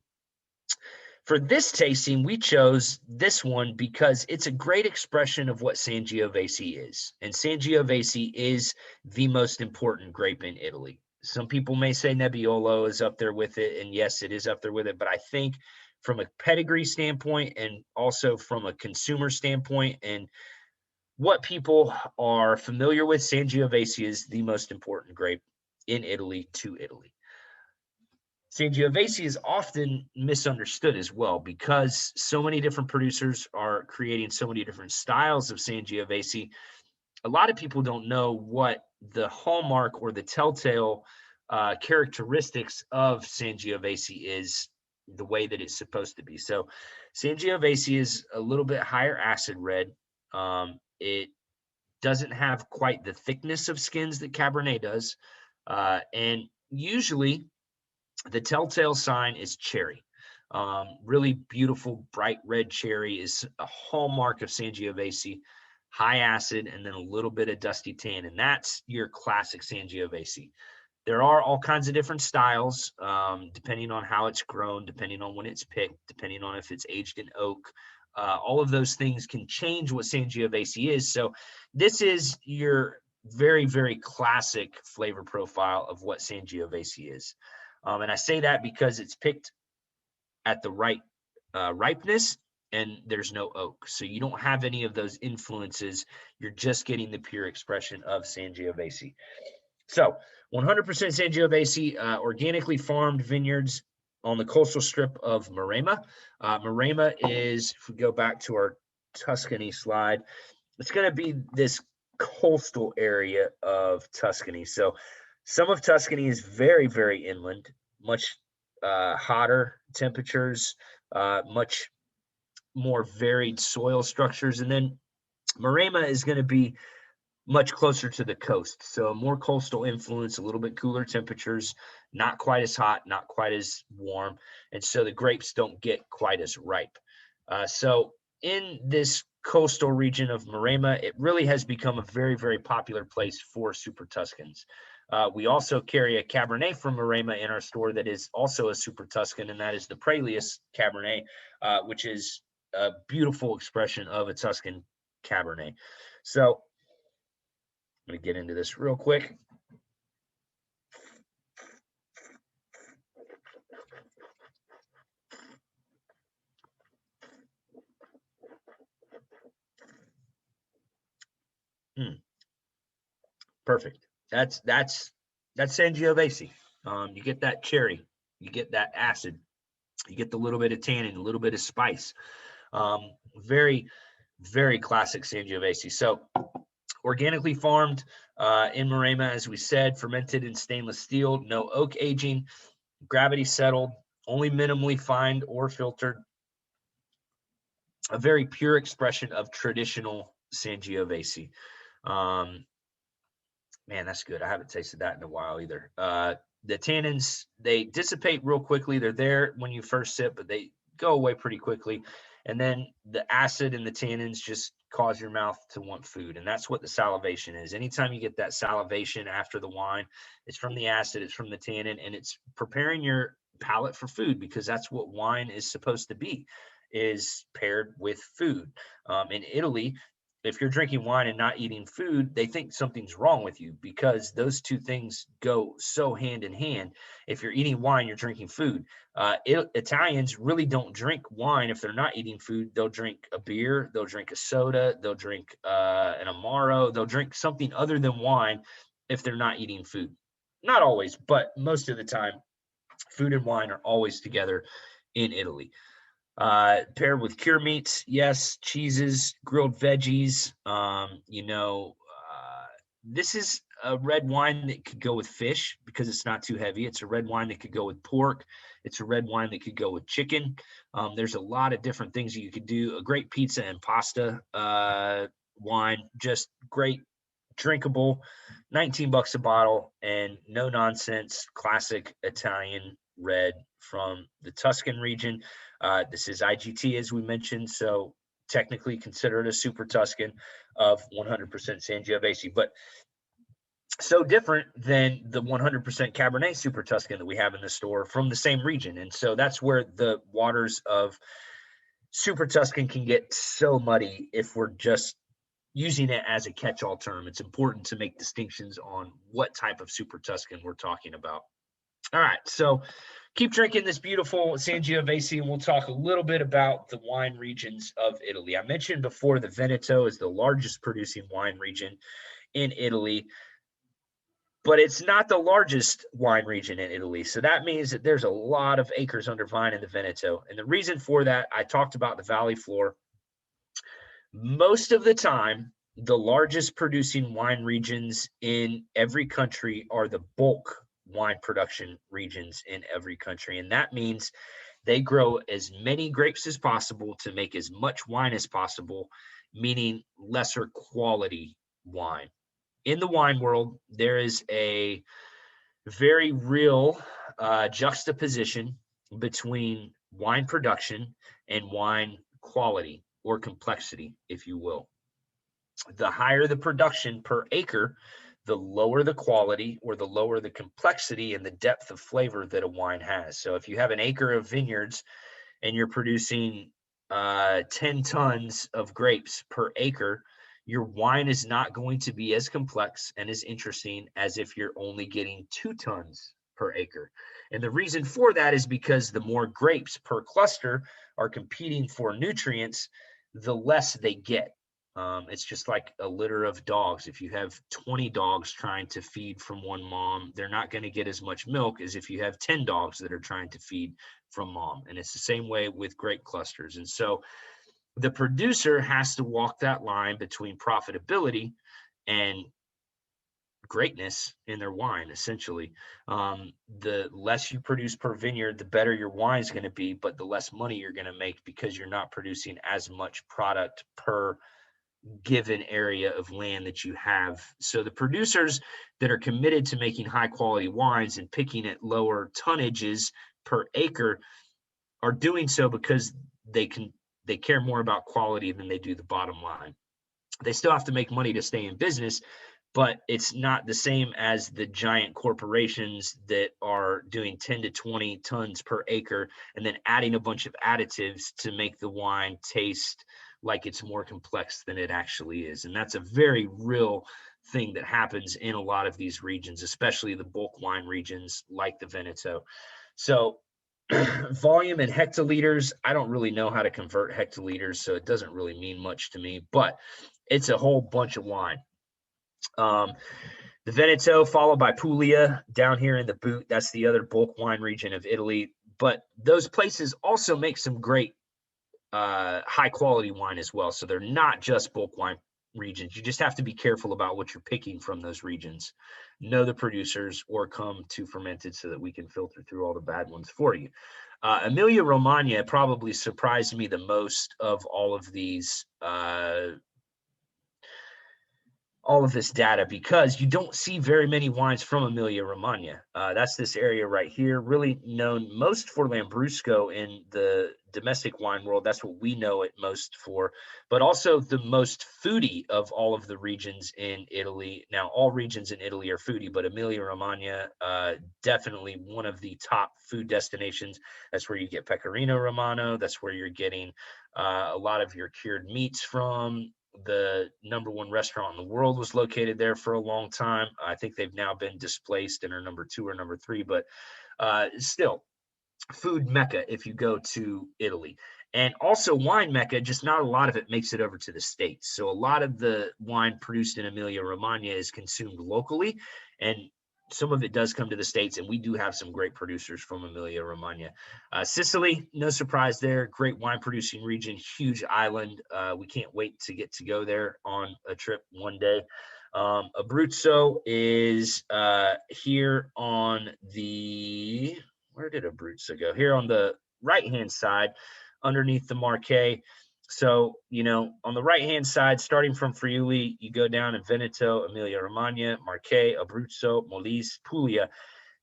Speaker 1: For this tasting, we chose this one because it's a great expression of what Sangiovese is. And Sangiovese is the most important grape in Italy. Some people may say Nebbiolo is up there with it, and yes, it is up there with it. But I think from a pedigree standpoint and also from a consumer standpoint and what people are familiar with, Sangiovese is the most important grape in Italy to Italy. Sangiovese is often misunderstood as well because so many different producers are creating so many different styles of Sangiovese. A lot of people don't know what the hallmark or the telltale characteristics of Sangiovese is, the way that it's supposed to be. So Sangiovese is a little bit higher acid red. It doesn't have quite the thickness of skins that Cabernet does. And usually the telltale sign is cherry. Really beautiful, bright red cherry is a hallmark of Sangiovese. High acid and then a little bit of dusty tan, and that's your classic Sangiovese. There are all kinds of different styles, depending on how it's grown, depending on when it's picked, depending on if it's aged in oak. All of those things can change what Sangiovese is. So this is your very, very classic flavor profile of what Sangiovese is. And I say that because it's picked at the right ripeness and there's no oak. So you don't have any of those influences. You're just getting the pure expression of Sangiovese. So 100% Sangiovese, organically farmed vineyards on the coastal strip of Maremma. Maremma is, if we go back to our Tuscany slide, it's going to be this coastal area of Tuscany. So some of Tuscany is very, very inland, much hotter temperatures, much more varied soil structures. And then Maremma is going to be much closer to the coast. So more coastal influence, a little bit cooler temperatures, not quite as hot, not quite as warm. And so the grapes don't get quite as ripe. So in this coastal region of Maremma, it really has become a very, very popular place for Super Tuscans. We also carry a Cabernet from Maremma in our store that is also a Super Tuscan, and that is the Prelius Cabernet, which is a beautiful expression of a Tuscan Cabernet. So I'm going to get into this real quick. Perfect. That's Sangiovese. You get that cherry, you get that acid, you get the little bit of tannin, a little bit of spice. Very, very classic Sangiovese. So organically farmed in Maremma, as we said, fermented in stainless steel, no oak aging, gravity settled, only minimally fined or filtered. A very pure expression of traditional Sangiovese. Man, that's good. I haven't tasted that in a while either. The tannins, they dissipate real quickly. They're there when you first sip, but they go away pretty quickly. And then the acid and the tannins just cause your mouth to want food. And that's what the salivation is. Anytime you get that salivation after the wine, it's from the acid, it's from the tannin, and it's preparing your palate for food, because that's what wine is supposed to be, is paired with food. In Italy, if you're drinking wine and not eating food, they think something's wrong with you, because those two things go so hand in hand. If you're eating wine, you're drinking food. Italians really don't drink wine if they're not eating food. They'll drink a beer, they'll drink a soda, they'll drink an Amaro, they'll drink something other than wine if they're not eating food. Not always, but most of the time, food and wine are always together in Italy. Paired with cure meats, yes, cheeses, grilled veggies. This is a red wine that could go with fish because it's not too heavy. It's a red wine that could go with pork. It's a red wine that could go with chicken. There's a lot of different things that you could do. A great pizza and pasta wine, just great, drinkable, $19 a bottle, and no nonsense, classic Italian red from the Tuscan region. This is IGT, as we mentioned, so technically considered a super Tuscan of 100% Sangiovese, but so different than the 100% Cabernet Super Tuscan that we have in the store from the same region. And so that's where the waters of Super Tuscan can get so muddy if we're just using it as a catch-all term. It's important to make distinctions on what type of Super Tuscan we're talking about. All right, so keep drinking this beautiful Sangiovese, and we'll talk a little bit about the wine regions of Italy. I mentioned before the Veneto is the largest producing wine region in Italy, but it's not the largest wine region in Italy. So that means that there's a lot of acres under vine in the Veneto. And the reason for that, I talked about the valley floor. Most of the time, the largest producing wine regions in every country are the bulk wine production regions in every country. And that means they grow as many grapes as possible to make as much wine as possible, meaning lesser quality wine. In the wine world, there is a very real juxtaposition between wine production and wine quality, or complexity, if you will. The higher the production per acre, the lower the quality, or the lower the complexity and the depth of flavor that a wine has. So if you have an acre of vineyards and you're producing 10 tons of grapes per acre, your wine is not going to be as complex and as interesting as if you're only getting 2 tons per acre. And the reason for that is because the more grapes per cluster are competing for nutrients, the less they get. It's just like a litter of dogs. If you have 20 dogs trying to feed from one mom, they're not going to get as much milk as if you have 10 dogs that are trying to feed from mom. And it's the same way with grape clusters. And so the producer has to walk that line between profitability and greatness in their wine. Essentially, the less you produce per vineyard, the better your wine is going to be, but the less money you're going to make because you're not producing as much product per given area of land that you have. So the producers that are committed to making high quality wines and picking at lower tonnages per acre are doing so because they care more about quality than they do the bottom line. They still have to make money to stay in business, but it's not the same as the giant corporations that are doing 10 to 20 tons per acre and then adding a bunch of additives to make the wine taste like it's more complex than it actually is. And that's a very real thing that happens in a lot of these regions, especially the bulk wine regions like the Veneto. So volume in hectoliters, I don't really know how to convert hectoliters, so it doesn't really mean much to me, but it's a whole bunch of wine. The Veneto, followed by Puglia down here in the boot. That's the other bulk wine region of Italy. But those places also make some great high quality wine as well. So they're not just bulk wine regions. You just have to be careful about what you're picking from those regions. Know the producers or come to Fermented so that we can filter through all the bad ones for you. Emilia Romagna probably surprised me the most of all of these all of this data, because you don't see very many wines from Emilia Romagna. That's this area right here, really known most for Lambrusco in the domestic wine world. That's what we know it most for, but also the most foodie of all of the regions in Italy. Now, all regions in Italy are foodie, but Emilia Romagna, definitely one of the top food destinations. That's where you get Pecorino Romano. That's where you're getting a lot of your cured meats from. The #1 restaurant in the world was located there for a long time. I think they've now been displaced and are #2 or #3, but still food mecca if you go to Italy. And also wine mecca, just not a lot of it makes it over to the States. So a lot of the wine produced in Emilia Romagna is consumed locally, and some of it does come to the States, and we do have some great producers from Emilia Romagna. Sicily, no surprise there. Great wine producing region, huge island. We can't wait to get to go there on a trip one day. Abruzzo is here on the, where did Abruzzo go? Here on the right-hand side, underneath the Marche. So, you know, on the right-hand side, starting from Friuli, you go down in Veneto, Emilia Romagna, Marche, Abruzzo, Molise, Puglia.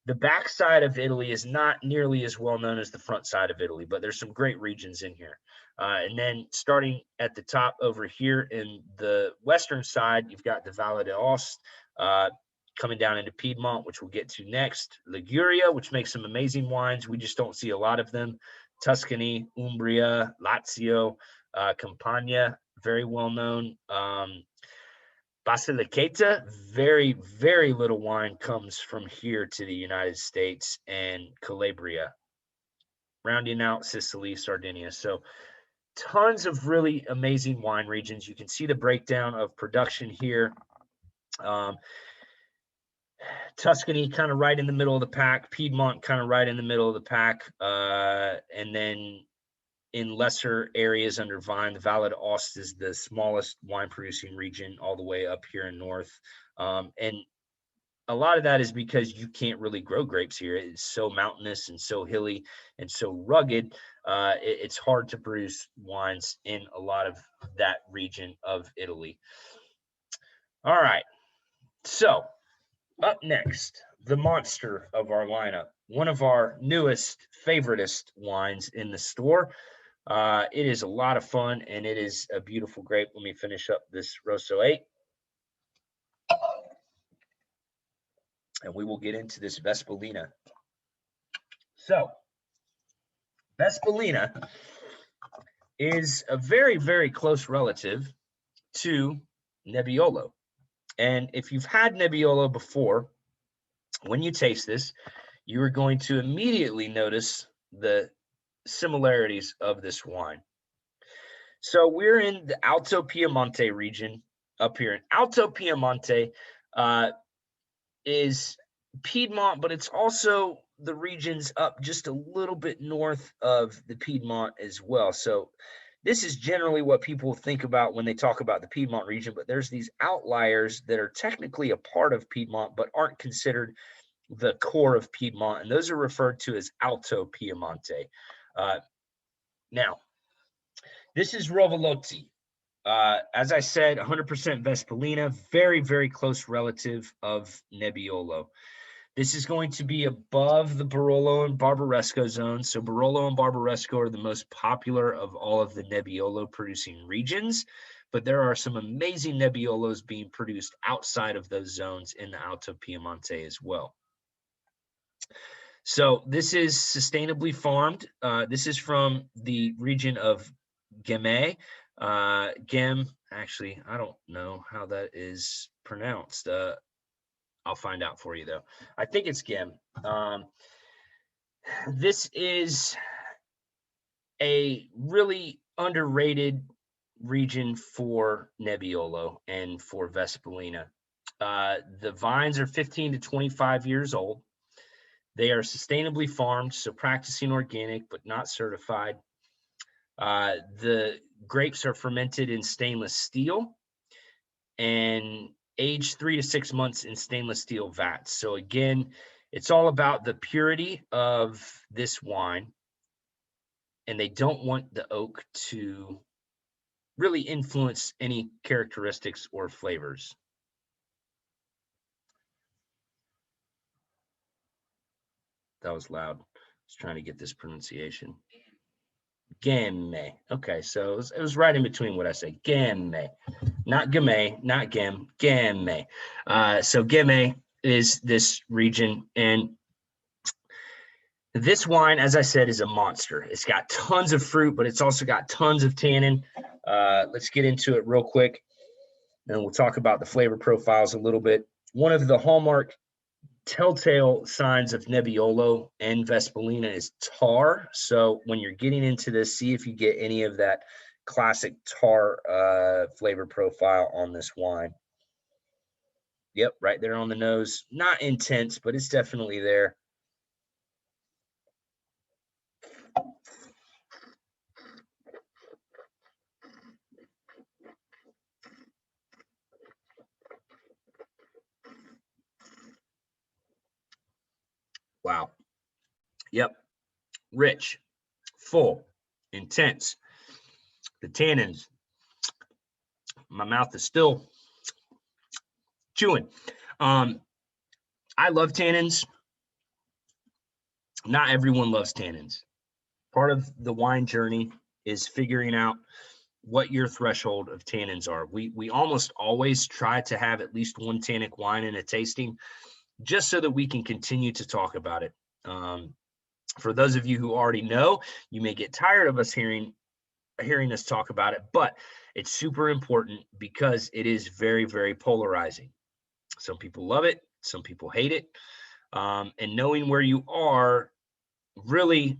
Speaker 1: The back side of Italy is not nearly as well known as the front side of Italy, but there's some great regions in here. And then starting at the top over here in the western side, you've got the Valle d'Aosta, coming down into Piedmont, which we'll get to next. Liguria, which makes some amazing wines. We just don't see a lot of them. Tuscany, Umbria, Lazio, Campania, very well known. Basilicata, very, very little wine comes from here to the United States, and Calabria, rounding out Sicily, Sardinia. So tons of really amazing wine regions. You can see the breakdown of production here. Tuscany kind of right in the middle of the pack, Piedmont kind of right in the middle of the pack, and then in lesser areas under vine, the Valle d'Aosta is the smallest wine producing region all the way up here in north. And a lot of that is because you can't really grow grapes here. It's so mountainous and so hilly and so rugged. It's hard to produce wines in a lot of that region of Italy. All right. So up next, the monster of our lineup, one of our newest, favoritist wines in the store. It is a lot of fun, and it is a beautiful grape. Let me finish up this Rosso 8. And we will get into this Bespolina. So, Bespolina is a very, very close relative to Nebbiolo. And if you've had Nebbiolo before, when you taste this, you are going to immediately notice the similarities of this wine. So we're in the Alto Piemonte region up here. And Alto Piemonte is Piedmont, but it's also the regions up just a little bit north of the Piedmont as well. So this is generally what people think about when they talk about the Piedmont region, but there's these outliers that are technically a part of Piedmont, but aren't considered the core of Piedmont, and those are referred to as Alto Piemonte. Now, this is Rovalotti. As I said, 100% Vespolina, very, very close relative of Nebbiolo. This is going to be above the Barolo and Barbaresco zones. So Barolo and Barbaresco are the most popular of all of the Nebbiolo producing regions, but there are some amazing Nebbiolos being produced outside of those zones in the Alto Piemonte as well. So this is sustainably farmed. This is from the region of Gemme. Gem, actually, I don't know how that is pronounced. I'll find out for you, though. I think it's Gem. This is a really underrated region for Nebbiolo and for Vespolina. The vines are 15 to 25 years old. They are sustainably farmed, so practicing organic, but not certified. The grapes are fermented in stainless steel and aged 3 to 6 months in stainless steel vats. So again, it's all about the purity of this wine, and they don't want the oak to really influence any characteristics or flavors. That was loud. I was trying to get this pronunciation. Gamay. Okay, so it was right in between what I say. Gamay. Not Gamay, not Gam, Gamay. So Gamay is this region, and this wine, as I said, is a monster. It's got tons of fruit, but it's also got tons of tannin. Let's get into it real quick, and we'll talk about the flavor profiles a little bit. One of the hallmark telltale signs of Nebbiolo and Bespolina is tar. So when you're getting into this, see if you get any of that classic tar flavor profile on this wine. Yep, right there on the nose. Not intense, but it's definitely there. Wow. Yep. Rich, full, intense. The tannins. My mouth is still chewing. I love tannins. Not everyone loves tannins. Part of the wine journey is figuring out what your threshold of tannins are. We almost always try to have at least one tannic wine in a tasting, just so that we can continue to talk about it. For those of you who already know, you may get tired of us hearing us talk about it, but it's super important because it is very, very polarizing. Some people love it, some people hate it. And knowing where you are really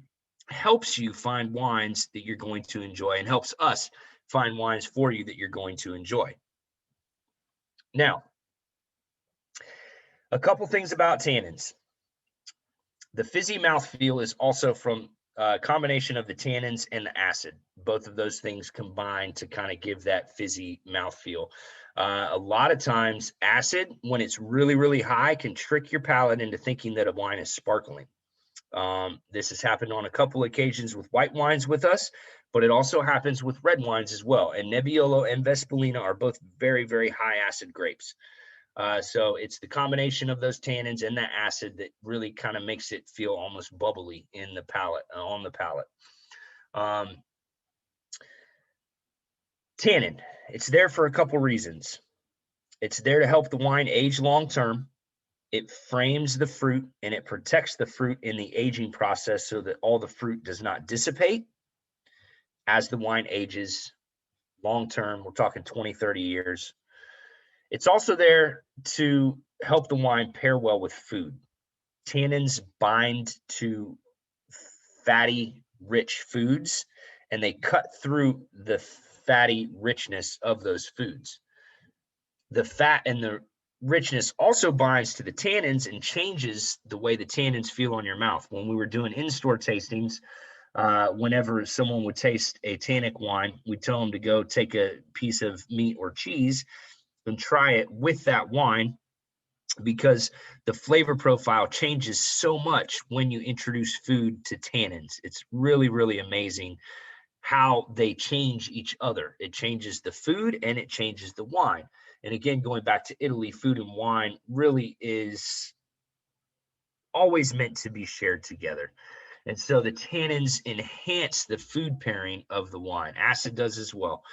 Speaker 1: helps you find wines that you're going to enjoy, and helps us find wines for you that you're going to enjoy. Now, a couple things about tannins. The fizzy mouthfeel is also from a combination of the tannins and the acid. Both of those things combine to kind of give that fizzy mouthfeel. A lot of times, acid, when it's really, really high, can trick your palate into thinking that a wine is sparkling. This has happened on a couple occasions with white wines with us, but it also happens with red wines as well. And Nebbiolo and Bespolina are both very, very high acid grapes. So it's the combination of those tannins and that acid that really kind of makes it feel almost bubbly in the palate, on the palate. Tannin, it's there for a couple reasons. It's there to help the wine age long-term. It frames the fruit and it protects the fruit in the aging process so that all the fruit does not dissipate as the wine ages long-term. We're talking 20, 30 years. It's also there to help the wine pair well with food. Tannins bind to fatty, rich foods, and they cut through the fatty richness of those foods. The fat and the richness also binds to the tannins and changes the way the tannins feel on your mouth. When we were doing in-store tastings, whenever someone would taste a tannic wine, we'd tell them to go take a piece of meat or cheese and try it with that wine, because the flavor profile changes so much when you introduce food to tannins. It's really, really amazing how they change each other. It changes the food and it changes the wine. And again, going back to Italy, food and wine really is always meant to be shared together. And so the tannins enhance the food pairing of the wine. Acid does as well.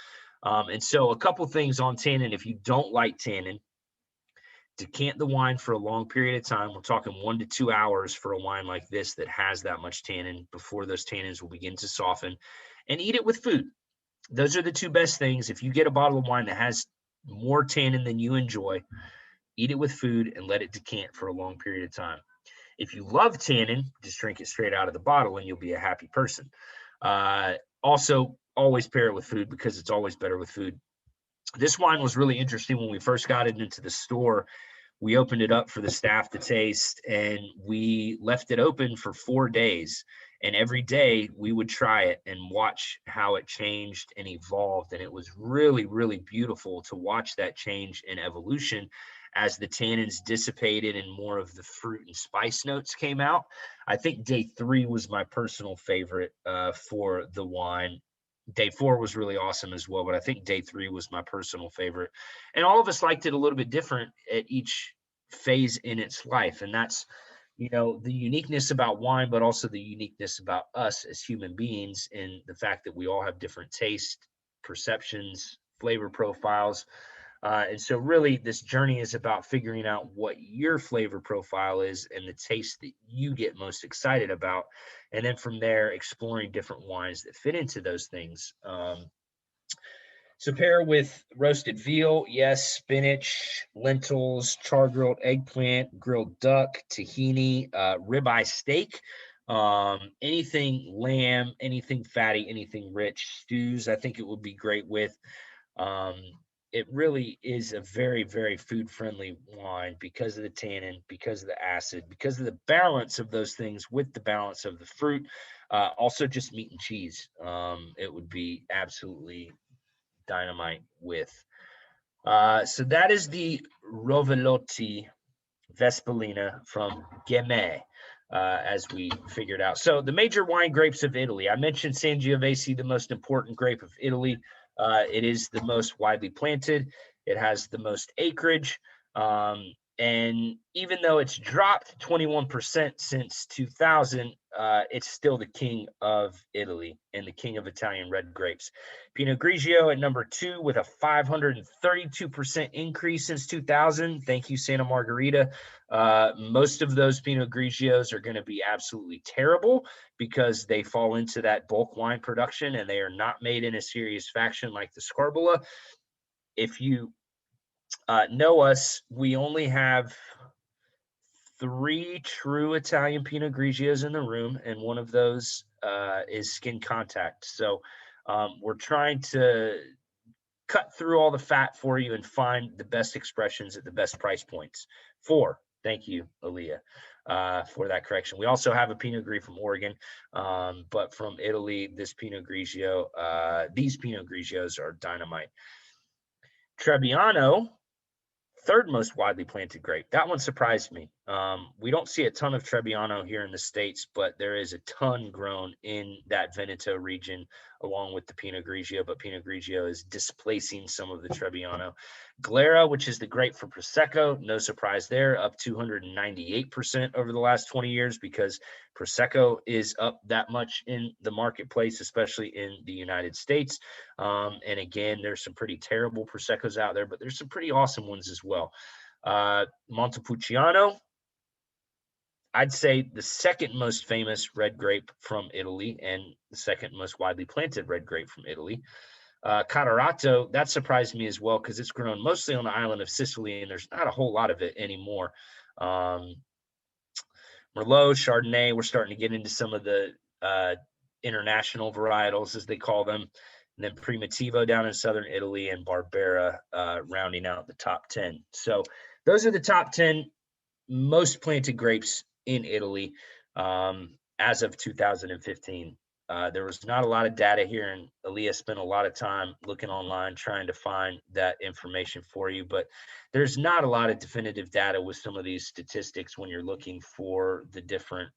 Speaker 1: And so a couple things on tannin. If you don't like tannin, decant the wine for a long period of time. We're talking 1 to 2 hours for a wine like this that has that much tannin before those tannins will begin to soften, and eat it with food. Those are the two best things. If you get a bottle of wine that has more tannin than you enjoy, eat it with food and let it decant for a long period of time. If you love tannin, just drink it straight out of the bottle and you'll be a happy person. Also, always pair it with food because it's always better with food. This wine was really interesting when we first got it into the store. We opened it up for the staff to taste, and we left it open for 4 days. And every day we would try it and watch how it changed and evolved. And it was really, really beautiful to watch that change and evolution as the tannins dissipated and more of the fruit and spice notes came out. I think day 3 was my personal favorite for the wine. Day 4 was really awesome as well, but I think day 3 was my personal favorite. And all of us liked it a little bit different at each phase in its life. And that's, the uniqueness about wine, but also the uniqueness about us as human beings, in the fact that we all have different taste, perceptions, flavor profiles. And so really this journey is about figuring out what your flavor profile is and the taste that you get most excited about. And then from there, exploring different wines that fit into those things. So pair with roasted veal, yes, spinach, lentils, char-grilled eggplant, grilled duck, tahini, ribeye steak, anything lamb, anything fatty, anything rich, stews, I think it would be great with. It really is a very, very food-friendly wine because of the tannin, because of the acid, because of the balance of those things with the balance of the fruit. Also just meat and cheese. It would be absolutely dynamite with. So that is the Rovelotti Vespolina from Gamay, as we figured out. So the major wine grapes of Italy. I mentioned Sangiovese, the most important grape of Italy. It is the most widely planted. It has the most acreage. And even though it's dropped 21% since 2000, it's still the king of Italy and the king of Italian red grapes. Pinot Grigio at number 2 with a 532% increase since 2000. Thank you, Santa Margarita. Most of those Pinot Grigios are going to be absolutely terrible because they fall into that bulk wine production and they are not made in a serious faction like the Scarbola. If you know us, we only have 3 true Italian Pinot Grigios in the room, and one of those is Skin Contact. So we're trying to cut through all the fat for you and find the best expressions at the best price points. 4. Thank you, Aaliyah, for that correction. We also have a Pinot Gris from Oregon, but from Italy, these Pinot Grigios are dynamite. Trebbiano, 3rd most widely planted grape. That one surprised me. We don't see a ton of Trebbiano here in the States, but there is a ton grown in that Veneto region along with the Pinot Grigio, but Pinot Grigio is displacing some of the Trebbiano. Glera, which is the grape for Prosecco, no surprise there, up 298% over the last 20 years because Prosecco is up that much in the marketplace, especially in the United States. And again, there's some pretty terrible Proseccos out there, but there's some pretty awesome ones as well. Montepulciano, I'd say the 2nd most famous red grape from Italy and the 2nd most widely planted red grape from Italy. Cadarato, that surprised me as well because it's grown mostly on the island of Sicily and there's not a whole lot of it anymore. Merlot, Chardonnay, we're starting to get into some of the international varietals, as they call them. And then Primitivo down in southern Italy and Barbera rounding out the top 10. So those are the top 10 most planted grapes in Italy as of 2015. There was not a lot of data here, and Aaliyah spent a lot of time looking online trying to find that information for you, but there's not a lot of definitive data with some of these statistics when you're looking for the different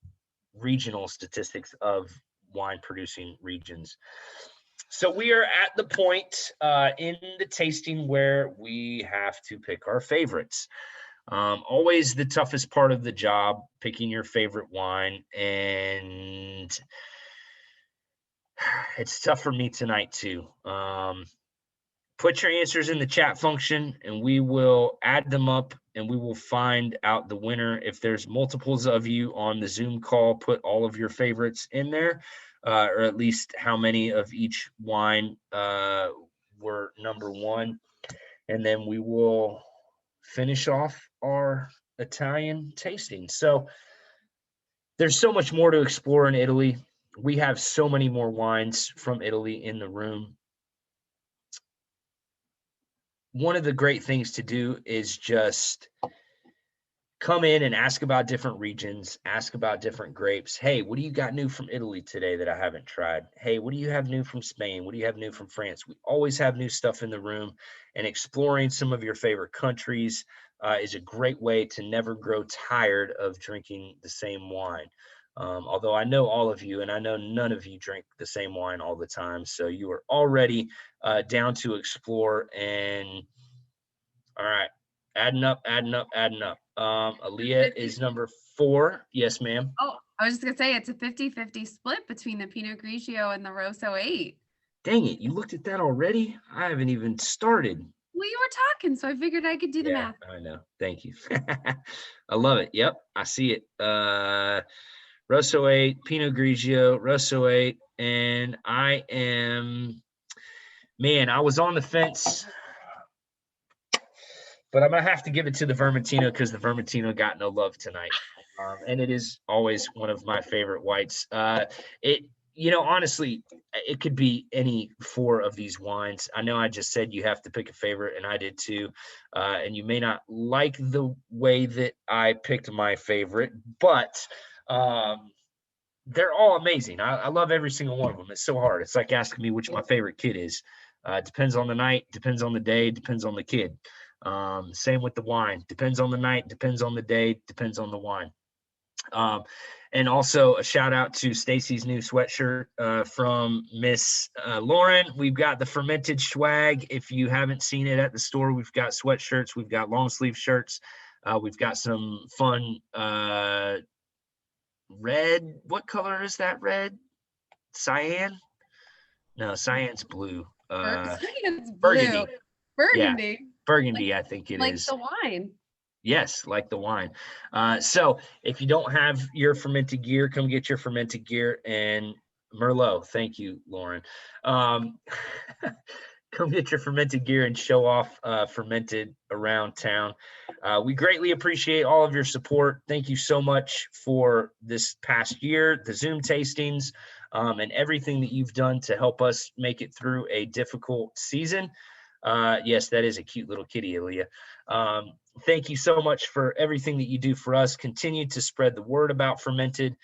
Speaker 1: regional statistics of wine producing regions. So we are at the point in the tasting where we have to pick our favorites. Always the toughest part of the job, picking your favorite wine, and it's tough for me tonight too. Put your answers in the chat function and we will add them up and we will find out the winner. If there's multiples of you on the Zoom call, put all of your favorites in there, or at least how many of each wine were number 1. And then we will finish off our Italian tasting. So there's so much more to explore in Italy. We have so many more wines from Italy in the room. one of the great things to do is just come in and ask about different regions, ask about different grapes. Hey, what do you got new from Italy today that I haven't tried? Hey, what do you have new from Spain? What do you have new from France? We always have new stuff in the room, and exploring some of your favorite countries is a great way to never grow tired of drinking the same wine. Although I know all of you, and I know none of you drink the same wine all the time, so you are already down to explore. And all right, adding up. Aaliyah is number 4. Yes, ma'am.
Speaker 2: Oh, I was just gonna say it's a 50-50 split between the Pinot Grigio and the Rosso 8.
Speaker 1: Dang it, you looked at that already? I haven't even started.
Speaker 2: Well, you were talking, so I figured I could do the
Speaker 1: Yeah,
Speaker 2: math.
Speaker 1: I know. Thank you. I love it. Yep, I see it. Rosso 8, Pinot Grigio, Rosso 8, and I was on the fence, but I'm gonna have to give it to the Vermitino because the Vermitino got no love tonight. And it is always one of my favorite whites. Honestly, it could be any 4 of these wines. I know I just said you have to pick a favorite, and I did too. And you may not like the way that I picked my favorite, but they're all amazing. I love every single one of them. It's so hard. It's like asking me which my favorite kid is. Depends on the night, depends on the day, depends on the kid. Same with the wine. Depends on the night, depends on the day, depends on the wine. And also a shout out to Stacy's new sweatshirt from Miss Lauren. We've got the fermented swag. If you haven't seen it at the store, we've got sweatshirts, we've got long sleeve shirts, we've got some fun red. What color is that red? Cyan? No, cyan's blue.
Speaker 2: It's blue.
Speaker 1: Burgundy.
Speaker 2: Burgundy.
Speaker 1: Yeah, burgundy, I think it
Speaker 2: like
Speaker 1: is.
Speaker 2: the wine.
Speaker 1: Yes, like the wine. So if you don't have your fermented gear, come get your fermented gear. And Merlot, thank you, Lauren. Come get your fermented gear and show off fermented around town. We greatly appreciate all of your support. Thank you so much for this past year, the Zoom tastings, and everything that you've done to help us make it through a difficult season. Yes, that is a cute little kitty, Aaliyah. Thank you so much for everything that you do for us. Continue to spread the word about Fermented.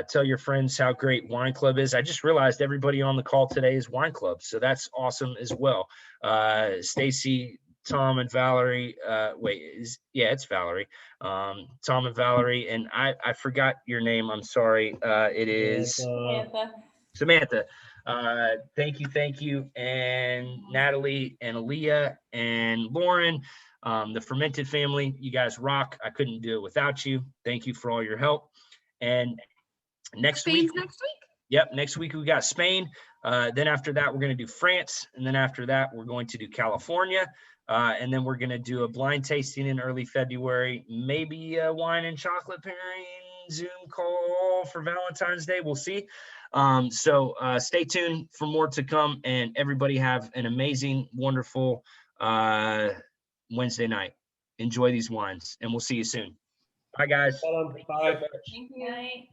Speaker 1: Tell your friends how great Wine Club is. I just realized everybody on the call today is Wine Club, so that's awesome as well. Stacy, Tom, and Valerie. It's Valerie. Tom and Valerie, and I forgot your name. I'm sorry. It is Samantha. Thank you, and Natalie and Aaliyah and Lauren, the Fermented family. You guys rock. I couldn't do it without you. Thank you for all your help. And next week. Yep, next week we got Spain. Then after that, we're going to do France. And then after that, we're going to do California. And then we're going to do a blind tasting in early February, maybe a wine and chocolate pairing Zoom call for Valentine's Day. We'll see. So stay tuned for more to come, and everybody have an amazing, wonderful Wednesday night. Enjoy these wines, and we'll see you soon. Bye, guys.
Speaker 3: Bye.
Speaker 2: Thank you.